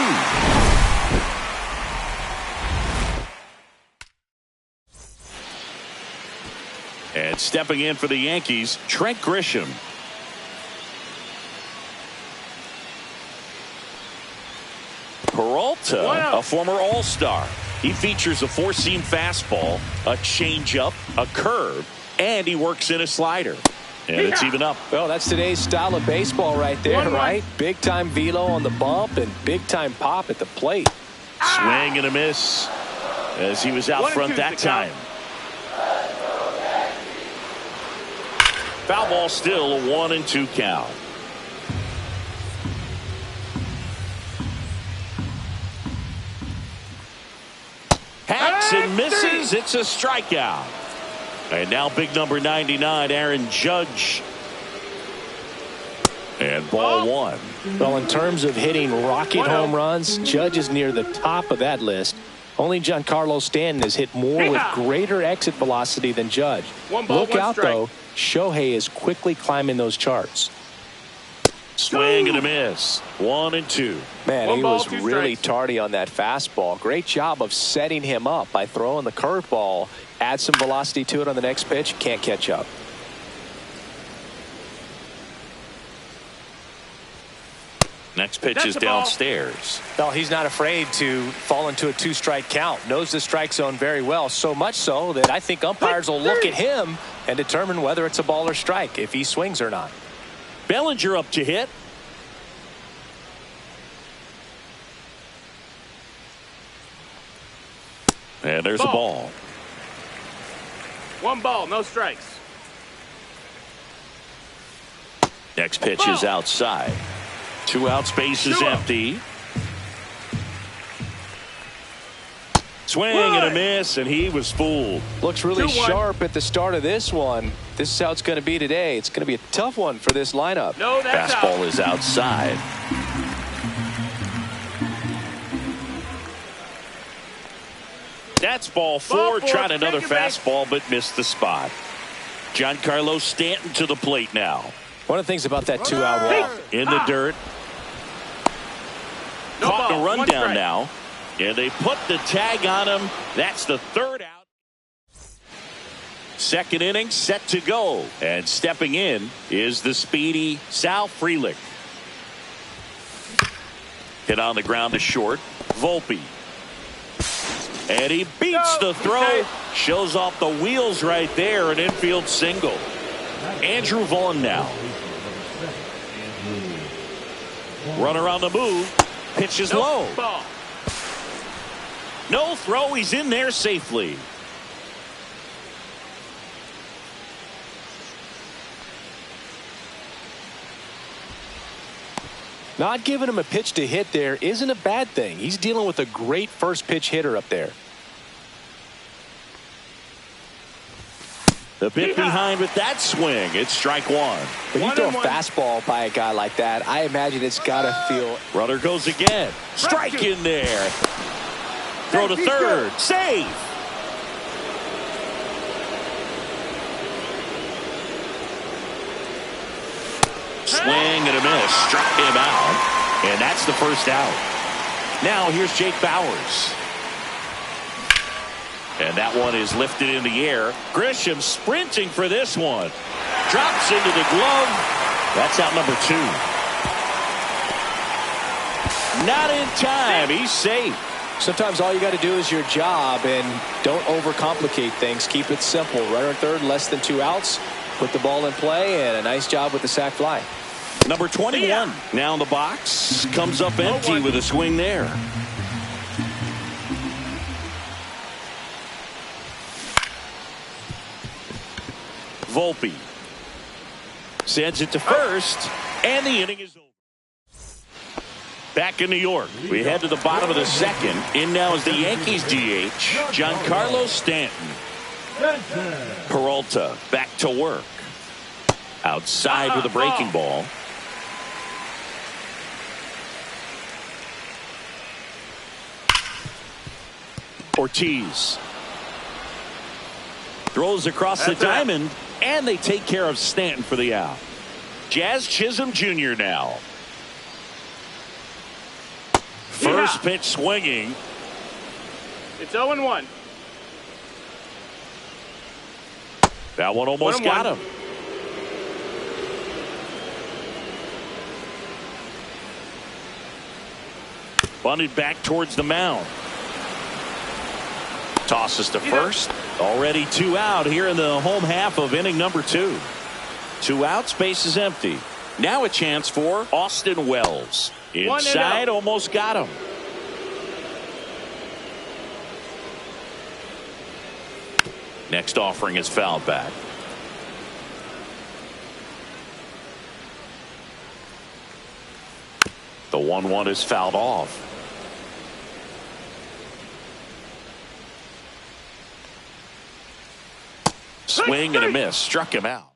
And stepping in for the Yankees, Trent Grisham. Peralta, Wow. a former All-Star. He features a 4-seam fastball, a changeup, a curve, and he works in a slider. And it's even up. Well, that's today's style of baseball right there, 1-1. right? Big-time velo on the bump and big-time pop at the plate. Swing and a miss as he was out 1-2 front that is the count. time. Foul ball still, a 1-2 count. Hacks and misses. It's a strikeout. And now big number 99, Aaron Judge. And ball 1. Well, in terms of hitting rocket home runs, Judge is near the top of that list. Only Giancarlo Stanton has hit more with greater exit velocity than Judge. 1 ball, Look 1 out, strike. though. Shohei is quickly climbing those charts. Swing and a miss. 1-2. Man, 1 he ball, was 2 really strikes. tardy on that fastball. Great job of setting him up by throwing the curveball. Add some velocity to it on the next pitch. Can't catch up. Next pitch That's is the ball. downstairs. Well, he's not afraid to fall into a 2-strike count. Knows the strike zone very well. So much so that I think umpires will look at him and determine whether it's a ball or strike, if he swings or not. Bellinger up to hit. And there's a ball. 1 ball, no strikes. Next pitch is outside. 2 out, space is empty. Swing and a miss, and he was fooled. Looks really sharp at the start of this one. This is how it's going to be today. It's going to be a tough one for this lineup. No, that's fastball out. is outside. That's ball 4. Tried another fastball, but missed the spot. Giancarlo Stanton to the plate now. One of the things about that 2-out walk. In the dirt. No Caught ball, the run 1 down strike. now. And they put the tag on him. That's the 3rd out. Second inning set to go. And stepping in is the speedy Sal Frelick. Hit on the ground to short. Volpe. And he beats the throw. Shows off the wheels right there. An infield single. Andrew Vaughn now. Runner on the move. Pitch is low. Ball. No throw. He's in there safely. Not giving him a pitch to hit there isn't a bad thing. He's dealing with a great first pitch hitter up there. The bit behind with that swing. It's strike 1. When you throw a fastball by a guy like that, I imagine it's got to feel. Runner goes again. Strike in there. Throw to third. Save. Swing and a miss. Struck him out. And that's the first out. Now here's Jake Bauers. And that one is lifted in the air. Grisham sprinting for this one. Drops into the glove. That's out number 2. Not in time. He's safe. Sometimes all you got to do is your job and don't overcomplicate things. Keep it simple. Runner at third, less than 2 outs. Put the ball in play, and a nice job with the sac fly. Number 21 now in the box. Comes up empty with a swing there. Volpe sends it to first, and the inning is over. Back in New York, we head to the bottom of the second. In now is the Yankees DH, Giancarlo Stanton. Peralta back to work. Outside with a breaking ball. Ortiz throws across the diamond, and they take care of Stanton for the out. Jazz Chisholm Jr. now. First pitch swinging. It's 0-1. That one almost got him. Bunted back towards the mound. Tosses to first. Already 2 out here in the home half of inning number 2. 2 outs, base is empty. Now a chance for Austin Wells. Inside, almost got him. Next offering is fouled back. The 1-1 is fouled off. Swing and a miss. Struck him out.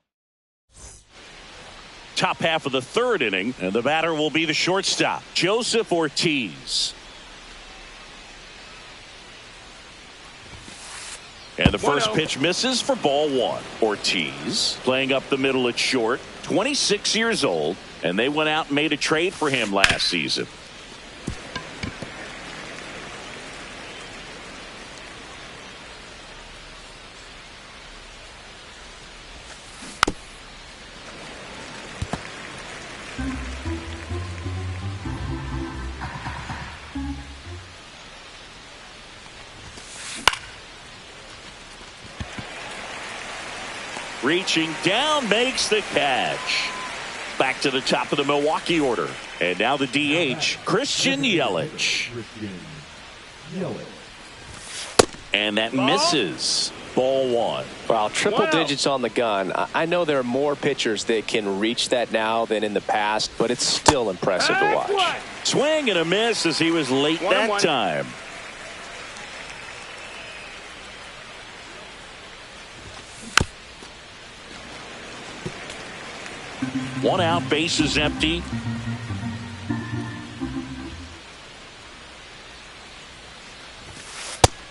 Top half of the 3rd inning, and the batter will be the shortstop, Joseph Ortiz. And the first pitch misses for ball 1. Ortiz playing up the middle at short, 26 years old, and they went out and made a trade for him last season. Reaching down, makes the catch. Back to the top of the Milwaukee order. And now the DH, Christian Yelich. And that misses. Ball one. Wow, triple digits on the gun. I know there are more pitchers that can reach that now than in the past, but it's still impressive to watch. Swing and a miss as he was late that time. One out, base is empty.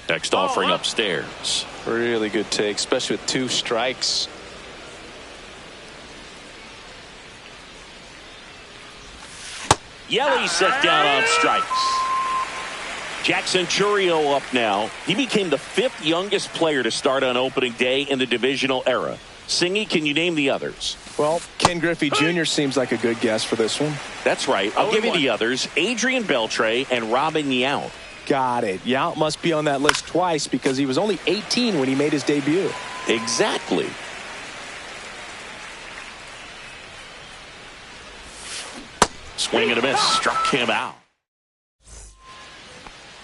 Next offering upstairs. Really good take, especially with 2 strikes. Yelly set down on strikes. Jackson Churio up now. He became the 5th youngest player to start on opening day in the divisional era. Singy, can you name the others? Well, Ken Griffey Jr. seems like a good guess for this one. That's right. I'll give you the others. Adrian Beltre and Robin Yount. Got it. Yount must be on that list twice because he was only 18 when he made his debut. Exactly. Swing and a miss. Struck him out.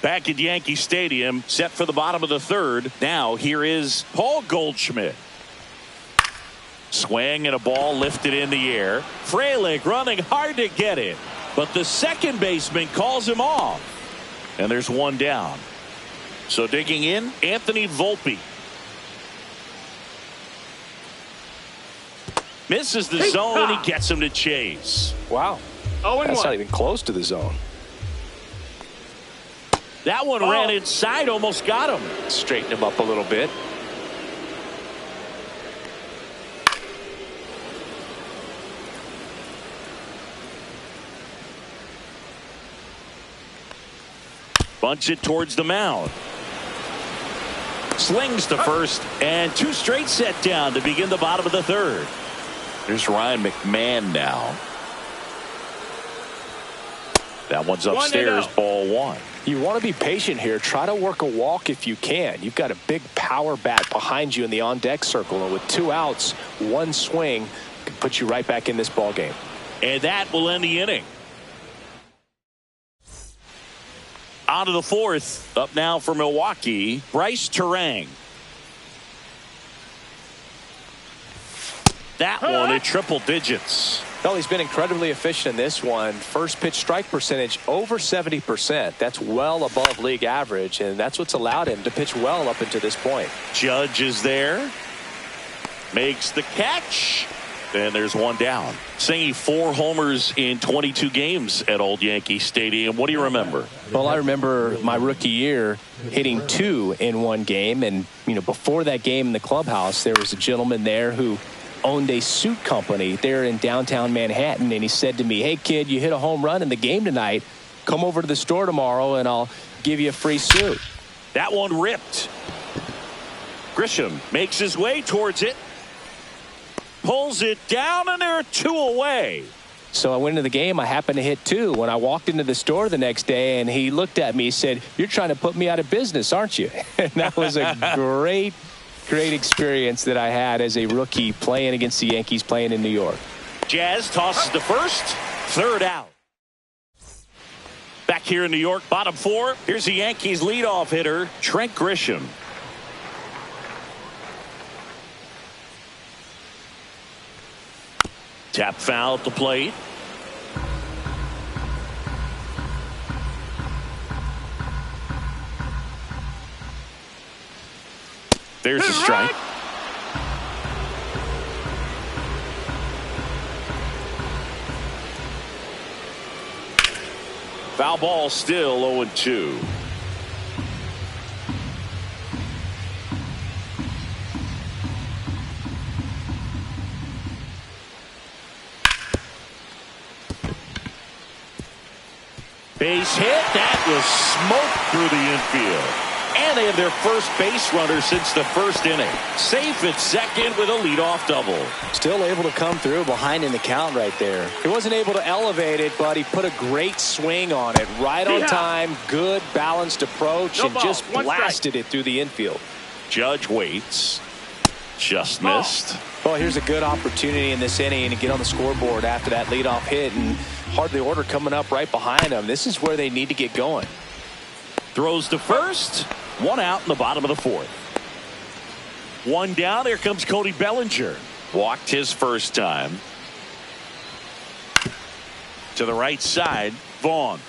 Back at Yankee Stadium, set for the bottom of the 3rd. Now here is Paul Goldschmidt. Swing and a ball lifted in the air. Frelick running hard to get it, but the second baseman calls him off. And there's one down. So digging in, Anthony Volpe. Misses the zone, and he gets him to chase. Wow. That's not even close to the zone. That one ran inside, almost got him. Straighten him up a little bit. Bunts it towards the mound. Slings to first, and 2 straight set down to begin the bottom of the 3rd. There's Ryan McMahon now. That one's upstairs, ball 1. You want to be patient here. Try to work a walk if you can. You've got a big power bat behind you in the on-deck circle, and with 2 outs, 1 swing can put you right back in this ball game. And that will end the inning. On to the 4th. Up now for Milwaukee, Bryce Terang. That one at triple digits. Well, he's been incredibly efficient in this one. First pitch strike percentage over 70%. That's well above league average, and that's what's allowed him to pitch well up until this point. Judge is there. Makes the catch. And there's one down. Singy, 4 homers in 22 games at Old Yankee Stadium. What do you remember? Well, I remember my rookie year hitting 2 in one game. And, before that game in the clubhouse, there was a gentleman there who owned a suit company there in downtown Manhattan. And he said to me, "Hey, kid, you hit a home run in the game tonight. Come over to the store tomorrow and I'll give you a free suit." That one ripped. Grisham makes his way towards it. Pulls it down, and there are 2 away. So I went into the game. I happened to hit 2. When I walked into the store the next day, and he looked at me, he said, "You're trying to put me out of business, aren't you?" And that was a great experience that I had as a rookie playing against the Yankees, playing in New York. Jazz tosses to first. 3rd out. Back here in New York, bottom 4. Here's the Yankees leadoff hitter, Trent Grisham. Tap foul at the plate. There's a strike. Foul ball, still 0-2. Base hit. That was smoked through the infield. And they have their first base runner since the 1st inning. Safe at second with a leadoff double. Still able to come through behind in the count right there. He wasn't able to elevate it, but he put a great swing on it. Right on time, good balanced approach, and just blasted it through the infield. Judge waits. Just missed. Well, here's a good opportunity in this inning to get on the scoreboard after that leadoff hit, and hardly order coming up right behind them. This is where they need to get going. Throws to first. One out in the bottom of the fourth. One down. Here comes Cody Bellinger. Walked his first time. To the right side, Vaughn.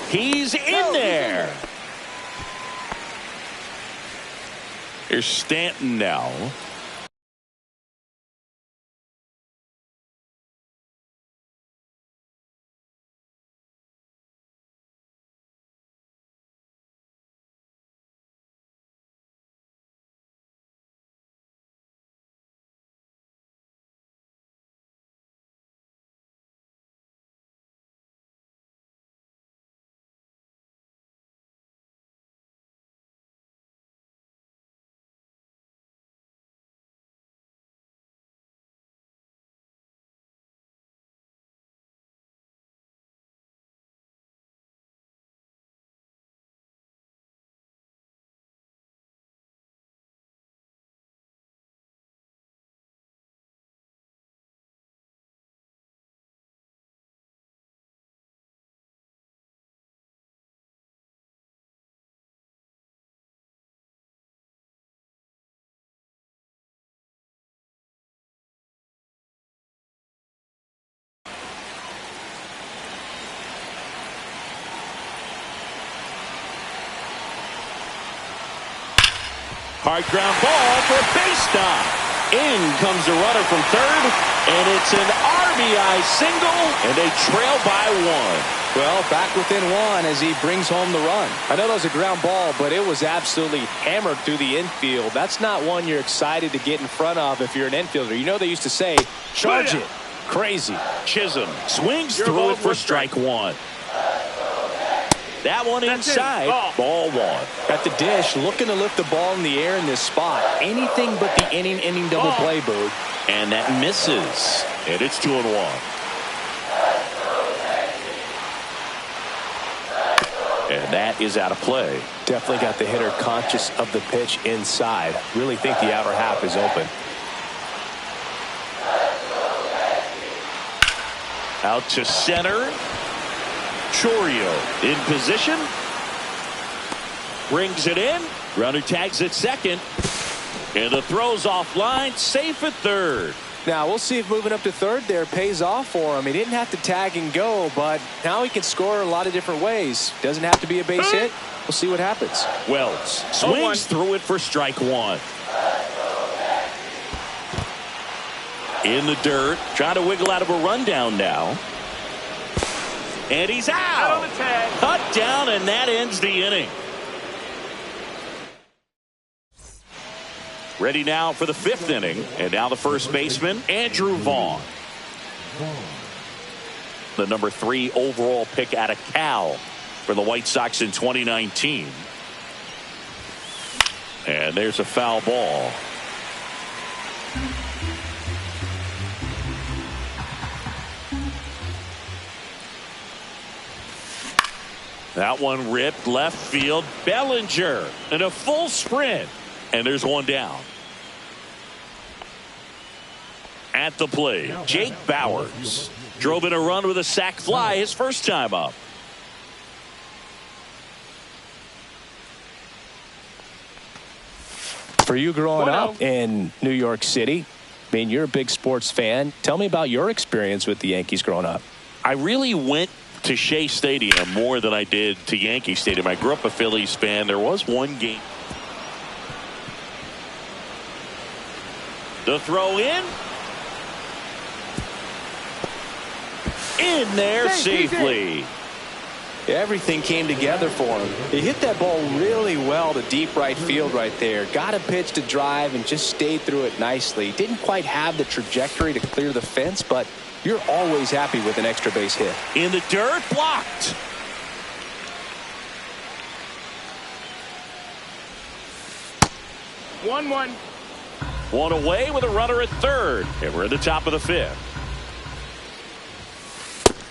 He's in there. Here's Stanton now. Hard ground ball for a base knock. In comes the runner from third, and it's an RBI single, and they trail by one. Well, back within one as he brings home the run. I know that was a ground ball, but it was absolutely hammered through the infield. That's not one you're excited to get in front of if you're an infielder. You know they used to say, charge it. Crazy. Chisholm swings through it for strike one. That one inside. Ball one. Got the dish, looking to lift the ball in the air in this spot. Anything but the inning double play, Boog. And that misses. And it's 2-1. And that is out of play. Definitely got the hitter conscious of the pitch inside. Really think the outer half is open. Out to center. Chourio in position. Brings it in. Runner tags at second. And the throw's offline. Safe at third. Now we'll see if moving up to third there pays off for him. He didn't have to tag and go, but now he can score a lot of different ways. Doesn't have to be a base hit. We'll see what happens. Wells swings through it for strike one. In the dirt. Trying to wiggle out of a rundown now. And he's out. On the tag. Cut down, and that ends the inning. Ready now for the fifth inning. And now the first baseman, Andrew Vaughn. The number 3 overall pick out of Cal for the White Sox in 2019. And there's a foul ball. That one ripped left field. Bellinger in a full sprint. And there's one down. At the plate, Jake Bowers drove in a run with a sac fly his first time up. For you growing up in New York City, I mean, you're a big sports fan. Tell me about your experience with the Yankees growing up. I really went to Shea Stadium more than I did to Yankee Stadium. I grew up a Phillies fan. There was one game. The throw in. In there safely. Everything came together for him. He hit that ball really well to deep right field right there. Got a pitch to drive and just stayed through it nicely. Didn't quite have the trajectory to clear the fence, but you're always happy with an extra base hit. In the dirt, blocked. One away with a runner at third. And we're at the top of the fifth.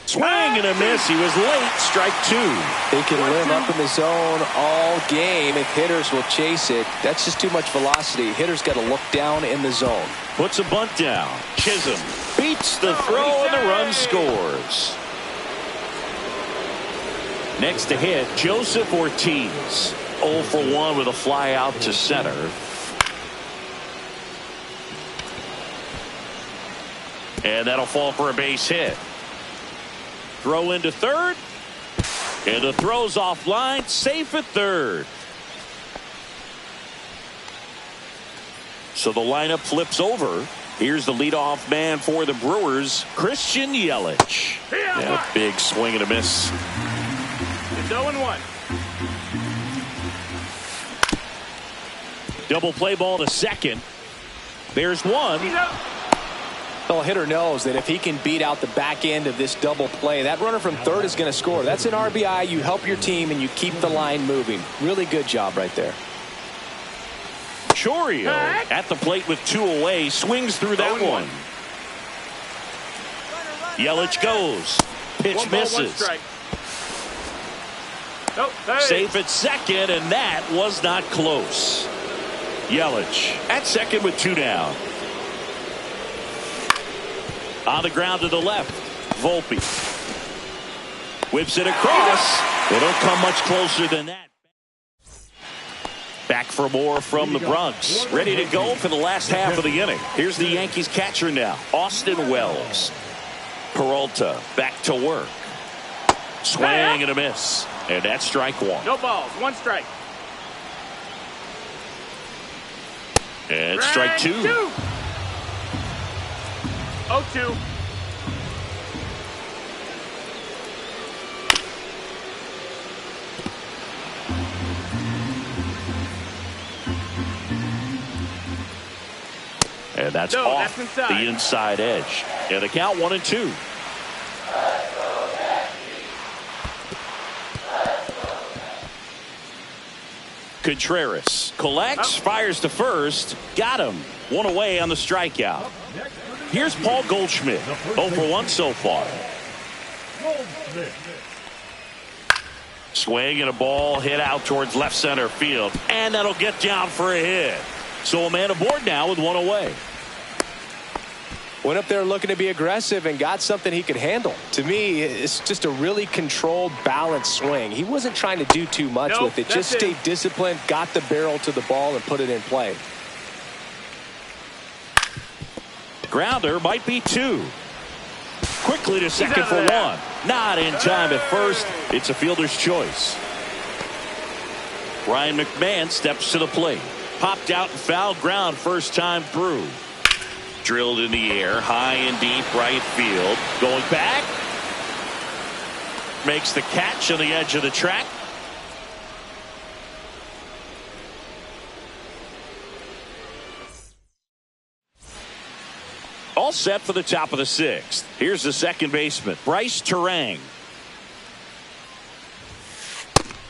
Swing and a miss. He was late. Strike two. They can live up in the zone all game if hitters will chase it. That's just too much velocity. Hitters got to look down in the zone. Puts a bunt down. Chisholm beats the throw and the run scores. Next to hit, Joseph Ortiz. 0 for 1 with a fly out to center. And that'll fall for a base hit. Throw into third. And the throw's offline. Safe at third. So the lineup flips over. Here's the leadoff man for the Brewers, Christian Yelich. Yeah, big swing and a miss. It's 0-1. Double play ball to second. There's one. Well, a hitter knows that if he can beat out the back end of this double play, that runner from third is going to score. That's an RBI. You help your team and you keep the line moving. Really good job right there. Chourio at the plate with 2 away, swings through that one. Yelich goes. Pitch misses. Safe at second, and that was not close. Yelich at second with 2 down. On the ground to the left. Volpe whips it across. They don't come much closer than that. Back for more from the Bronx. Ready to go for the last half of the inning. Here's the Yankees catcher now, Austin Wells. Peralta back to work. Swing and a miss. And that's strike 1. No balls. 1 strike. And strike 2. 0-2. And that's off the inside edge. And the count 1-2. Contreras collects, fires to first, got him. 1 away on the strikeout. Here's Paul Goldschmidt, 0 for 1 so far. Swing and a ball hit out towards left center field, and that'll get down for a hit. So a man aboard now with 1 away. Went up there looking to be aggressive and got something he could handle. To me, it's just a really controlled, balanced swing. He wasn't trying to do too much with it. Just stayed disciplined, got the barrel to the ball, and put it in play. Grounder might be 2. Quickly to second for 1. Not in time at first. It's a fielder's choice. Ryan McMahon steps to the plate. Popped out and fouled ground first time through. Drilled in the air, high and deep right field. Going back. Makes the catch on the edge of the track. All set for the top of the 6th. Here's the second baseman, Bryce Terang.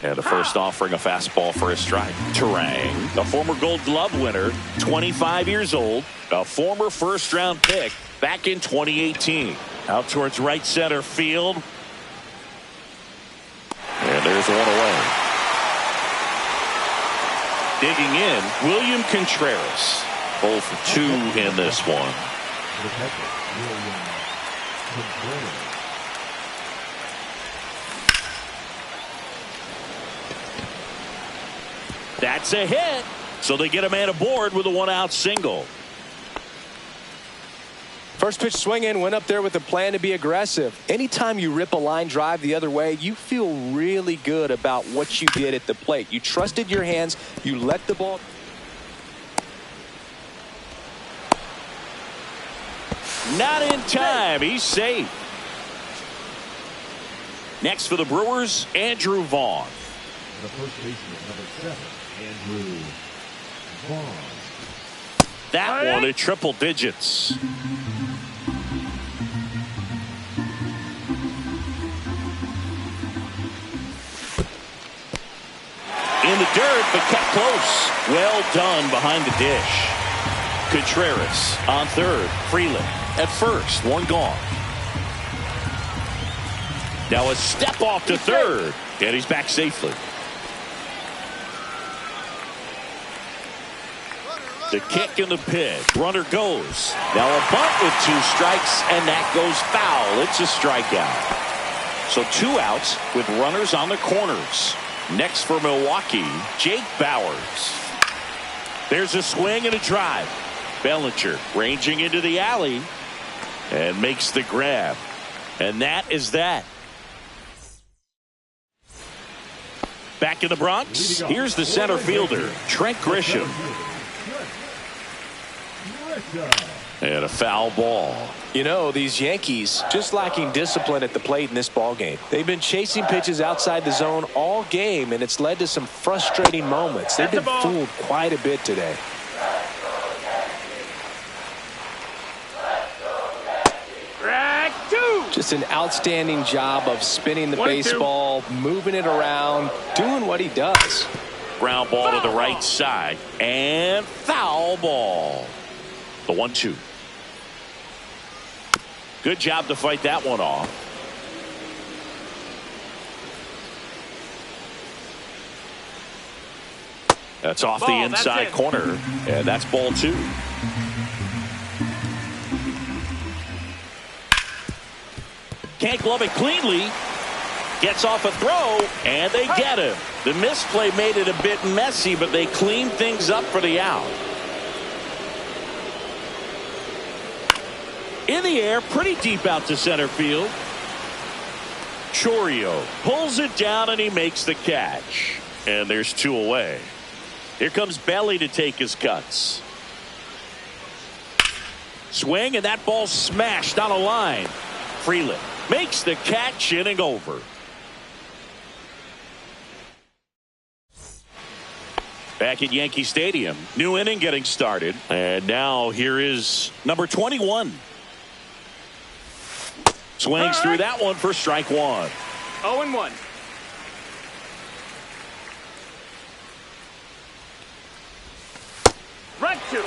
And the first offering a fastball for a strike. Terang, a former Gold Glove winner, 25 years old, a former first-round pick back in 2018. Out towards right center field. And there's 1 away. Digging in, William Contreras. 0 for 2 in this one. That's a hit. So they get a man aboard with a 1-out single. First pitch swing in, went up there with a plan to be aggressive. Anytime you rip a line drive the other way, you feel really good about what you did at the plate. You trusted your hands. You let the ball. Not in time. He's safe. Next for the Brewers, Andrew Vaughn. The first baseman, number 7, Andrew Vaughn. That one at triple digits. In the dirt, but kept close. Well done behind the dish. Contreras on third. Freeland at first. 1 gone. Now a step off to third. And he's back safely. The kick and the pitch. Runner goes. Now a bunt with 2 strikes, and that goes foul. It's a strikeout. So 2 outs with runners on the corners. Next for Milwaukee, Jake Bauers. There's a swing and a drive. Bellinger ranging into the alley and makes the grab. And that is that. Back in the Bronx, here's the center fielder, Trent Grisham. And a foul ball. You know, these Yankees just lacking discipline at the plate in this ball game. They've been chasing pitches outside the zone all game, and it's led to some frustrating moments. They've been fooled quite a bit today. Just an outstanding job of spinning the baseball, moving it around, doing what he does. Ground ball to the right side, and foul ball. The 1-2. Good job to fight that one off. That's off the inside corner, and that's ball 2. Can't glove it cleanly. Gets off a throw, and they get him. The misplay made it a bit messy, but they cleaned things up for the out. In the air, pretty deep out to center field. Chourio pulls it down, and he makes the catch. And there's 2 away. Here comes Belly to take his cuts. Swing, and that ball smashed on a line. Freeland makes the catch, inning over. Back at Yankee Stadium, new inning getting started. And now here is number 21. Swings through that one for strike 1. 0-1. Right 2.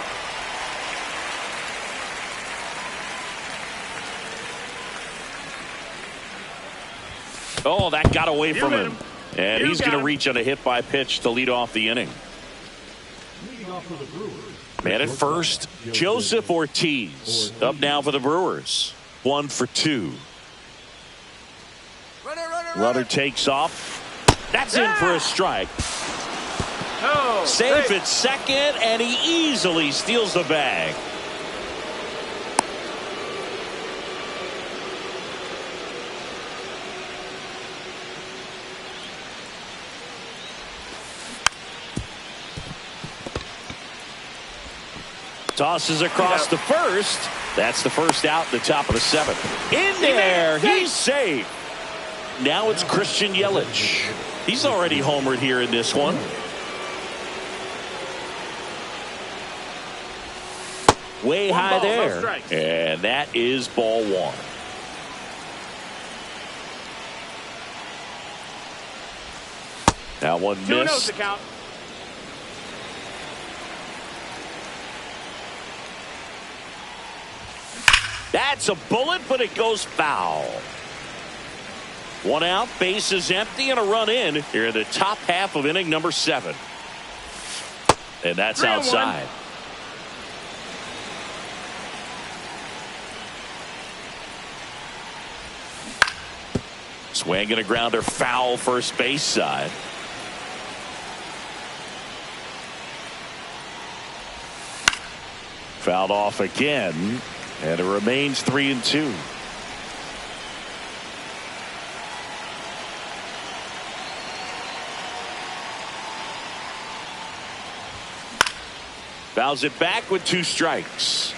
Oh, that got away from him. And he's going to reach on a hit by pitch to lead off the inning. Man at first, Joseph Ortiz. Up now for the Brewers. 1 for 2. Runner takes off. That's in for a strike. Safe at second, and he easily steals the bag. Tosses across the first. That's the first out in the top of the 7th. In there, he's safe. Now it's Christian Yelich. He's already homered here in this one. Way high there. And that is ball 1. That one missed. That's a bullet, but it goes foul. 1 out, base is empty, and a run in here in the top half of inning number 7. And that's outside. Swing and a grounder, foul first base side. Fouled off again, and it remains 3-2. Fouls it back with 2 strikes.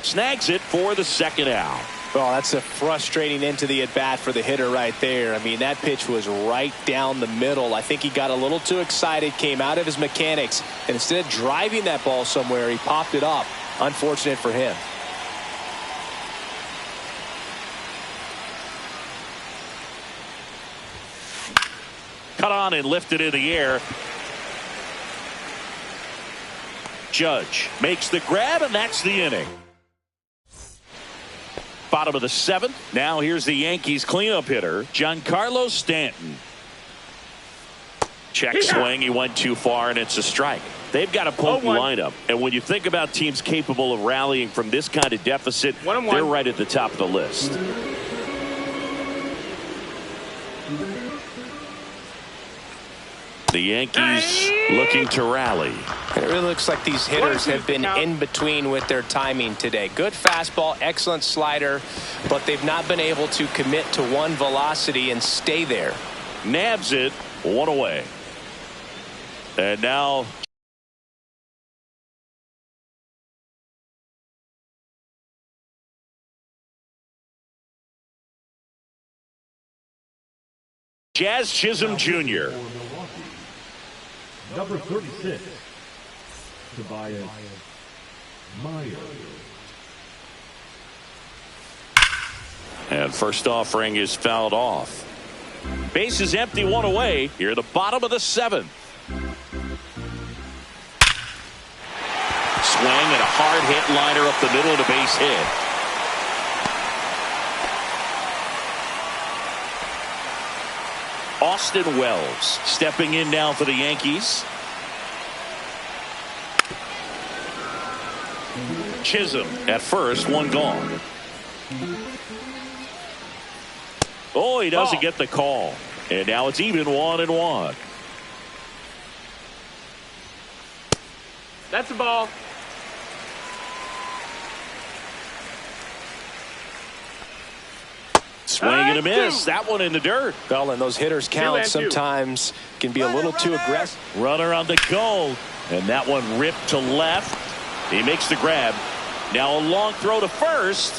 Snags it for the second out. Oh, that's a frustrating end to the at-bat for the hitter right there. I mean, that pitch was right down the middle. I think he got a little too excited, came out of his mechanics, and instead of driving that ball somewhere, he popped it up. Unfortunate for him. Cut on and lifted in the air. Judge makes the grab, and that's the inning. Bottom of the 7th. Now here's the Yankees cleanup hitter, Giancarlo Stanton. Check swing. He went too far, and it's a strike. They've got a potent lineup. And when you think about teams capable of rallying from this kind of deficit, they're right at the top of the list. The Yankees looking to rally. It really looks like these hitters have been in between with their timing today. Good fastball, excellent slider, but they've not been able to commit to one velocity and stay there. Nabs it, one away. And now Jazz Chisholm Jr. Number 36, Tobias Myers. And first offering is fouled off. Base is empty, one away. Here at the bottom of the seventh. Swing and a hard hit liner up the middle of the base hit. Austin Wells stepping in now for the Yankees. Chisholm at first, one gone. Oh, he doesn't get the call. And now it's even 1-1. That's a ball. Swing and a miss. That one in the dirt. Well, and those hitters count sometimes can be a little too aggressive. Runner on the go. And that one ripped to left. He makes the grab. Now a long throw to first.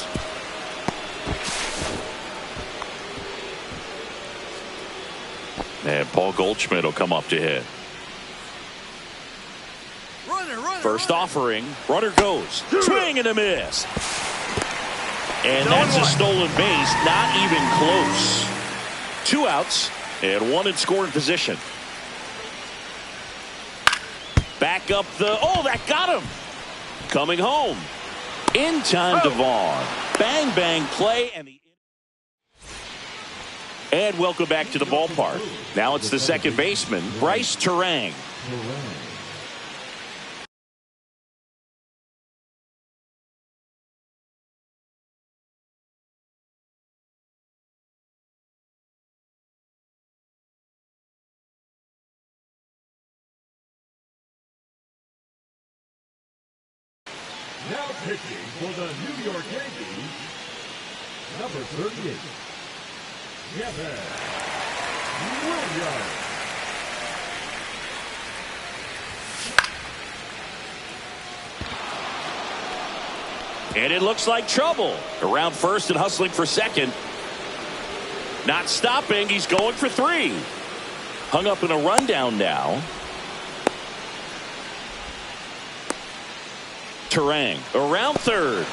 And Paul Goldschmidt will come up to hit. First offering. Runner goes. Swing and a miss. And that's a stolen base. Not even close. 2 outs and 1 in scoring position. Back up the. Oh, that got him. Coming home. In time to Vaughn. Bang, bang play. And welcome back to the ballpark. Now it's the second baseman, Bryce Terang. Now pitching for the New York Yankees, number 38, Kevin Williams. And it looks like trouble. Around first and hustling for second. Not stopping. He's going for 3. Hung up in a rundown now. Terang around third.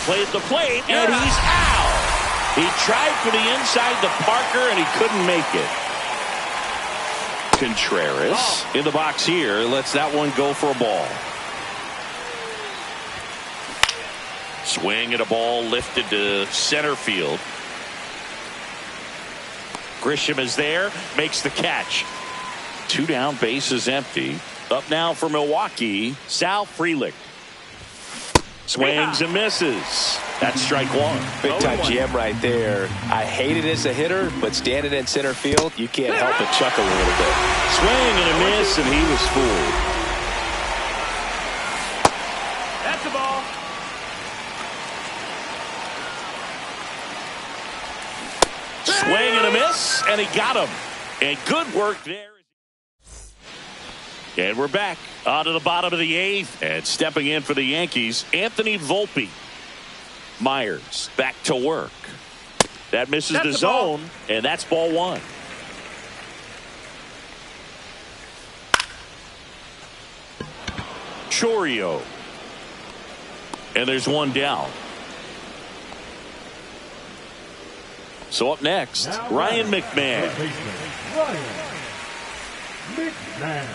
Played the plate, and he's out. He tried for the inside to Parker, and he couldn't make it. Contreras in the box here. Lets that one go for a ball. Swing at a ball lifted to center field. Grisham is there, makes the catch. 2 down, base is empty. Up now for Milwaukee, Sal Frelick. Swings and misses. That's strike 1. Big time GM right there. I hate it as a hitter, but standing in center field, you can't help but chuckle a little bit. Swing and a miss, and he was fooled. That's a ball. Swing and a miss, and he got him. And good work there. And we're back onto the bottom of the 8th. And stepping in for the Yankees, Anthony Volpe. Myers back to work. That misses the zone, and that's ball 1. Chourio. And there's 1 down. So up next, Now Ryan McMahon. Ryan McMahon.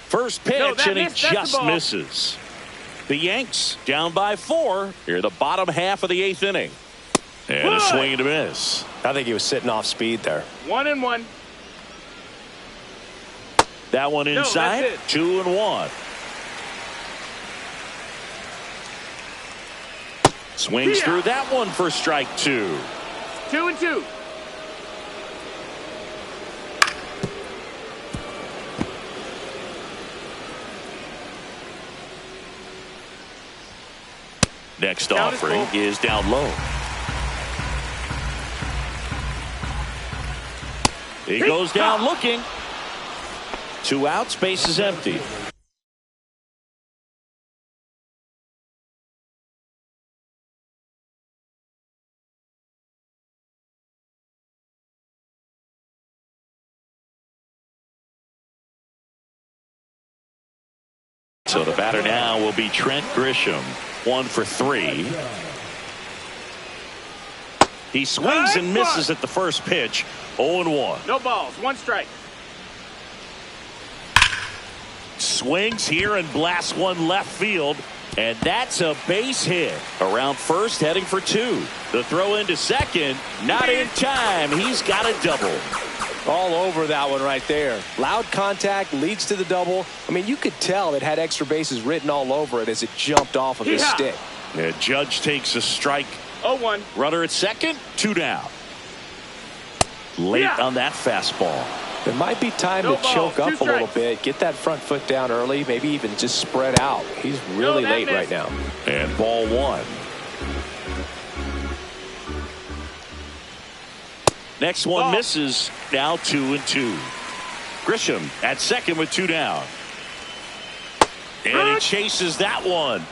First pitch, and he just misses. The Yanks down by 4. Here, the bottom half of the 8th inning. And a swing and a miss. I think he was sitting off speed there. 1-1. That one inside. 2-1. Swings through that one for strike 2. 2-2. Next Down offering is down low. He goes down looking. 2 outs, base is empty. So the batter now will be Trent Grisham. 1 for 3. He swings and misses at the first pitch. 0-1. No balls. 1 strike. Swings here and blasts one left field. And that's a base hit. Around first, heading for 2. The throw into second. Not in time. He's got a double. All over that one right there. Loud contact leads to the double. I mean, you could tell it had extra bases written all over it as it jumped off of his stick. The Judge takes a strike. 0-1. Runner at second, 2 down. Late on that fastball. It might be time to choke up a little bit, get that front foot down early, maybe even just spread out. He's really late right now. And ball 1. Next one misses. Now 2-2. Grisham at second with 2 down. And he chases that one.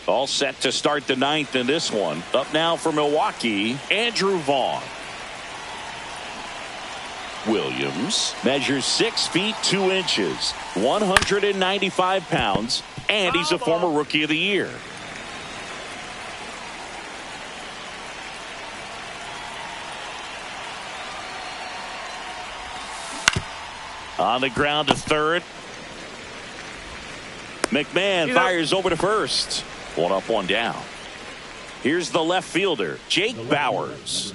All set to start the 9th in this one. Up now for Milwaukee, Andrew Vaughn. Williams measures 6 feet 2 inches, 195 pounds, and he's a former Rookie of the Year. On the ground to third. McMahon fires over to first. 1 up, 1 down. Here's the left fielder, Jake Bowers.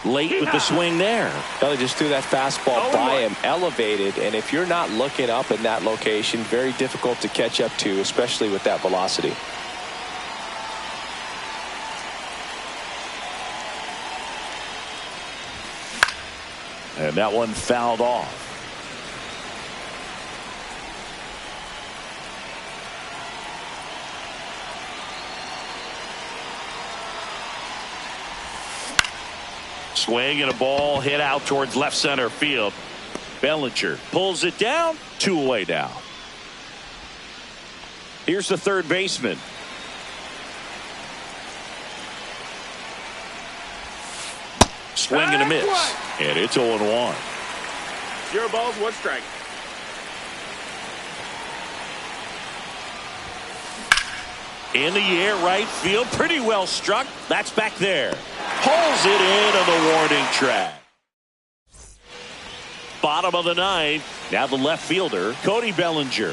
Late with the swing there. Well, they just threw that fastball by him, elevated, and if you're not looking up in that location, very difficult to catch up to, especially with that velocity. And that one fouled off. Swing and a ball hit out towards left center field. Bellinger pulls it down. 2 away now. Here's the third baseman. Swing and a miss. And it's 0-1. 0 balls, 1 strike. In the air, right field. Pretty well struck. That's back there. Pulls it in on the warning track. Bottom of the 9th. Now the left fielder, Cody Bellinger.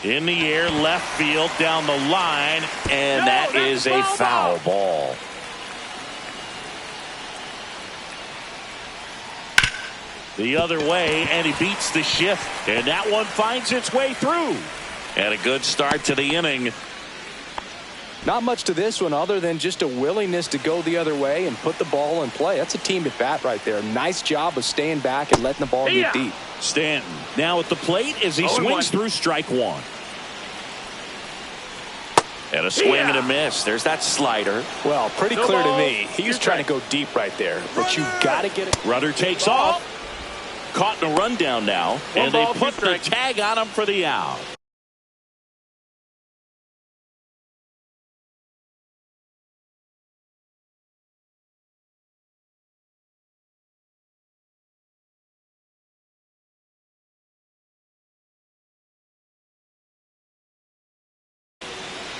In the air, left field, down the line. And that is a foul ball. The other way, and he beats the shift. And that one finds its way through. And a good start to the inning. Not much to this one other than just a willingness to go the other way and put the ball in play. That's a team at bat right there. Nice job of staying back and letting the ball get deep. Stanton now at the plate as he swings through strike 1. And a swing and a miss. There's that slider. Well, pretty clear to me. He was trying to go deep right there, but you got to get it. Runner takes off. Caught in a rundown now, and they put the tag on him for the out.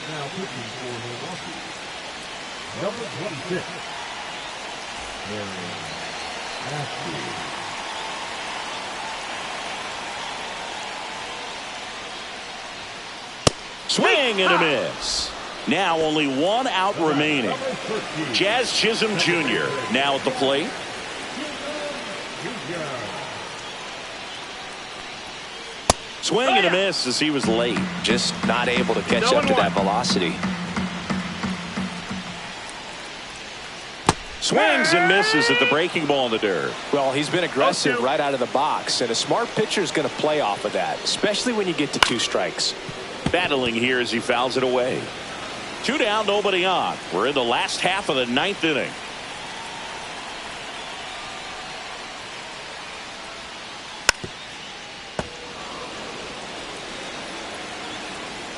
Now pitching for Milwaukee, number 26, Aaron Ashby. Swing and a miss. Now only one out remaining. Jazz Chisholm Jr. now at the plate. Swing and a miss as he was late. Just not able to catch up to that velocity. Swings and misses at the breaking ball in the dirt. Well, he's been aggressive right out of the box, and a smart pitcher is going to play off of that, especially when you get to 2 strikes. Battling here as he fouls it away. 2 down, nobody on. We're in the last half of the 9th inning.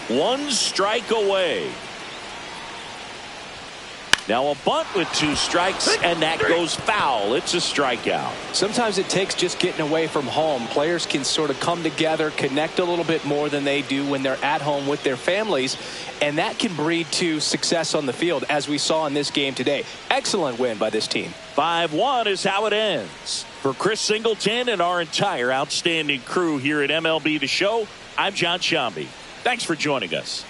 One strike away. Now a bunt with 2 strikes, and that goes foul. It's a strikeout. Sometimes it takes just getting away from home. Players can sort of come together, connect a little bit more than they do when they're at home with their families, and that can breed to success on the field, as we saw in this game today. Excellent win by this team. 5-1 is how it ends. For Chris Singleton and our entire outstanding crew here at MLB The Show, I'm John Shambi. Thanks for joining us.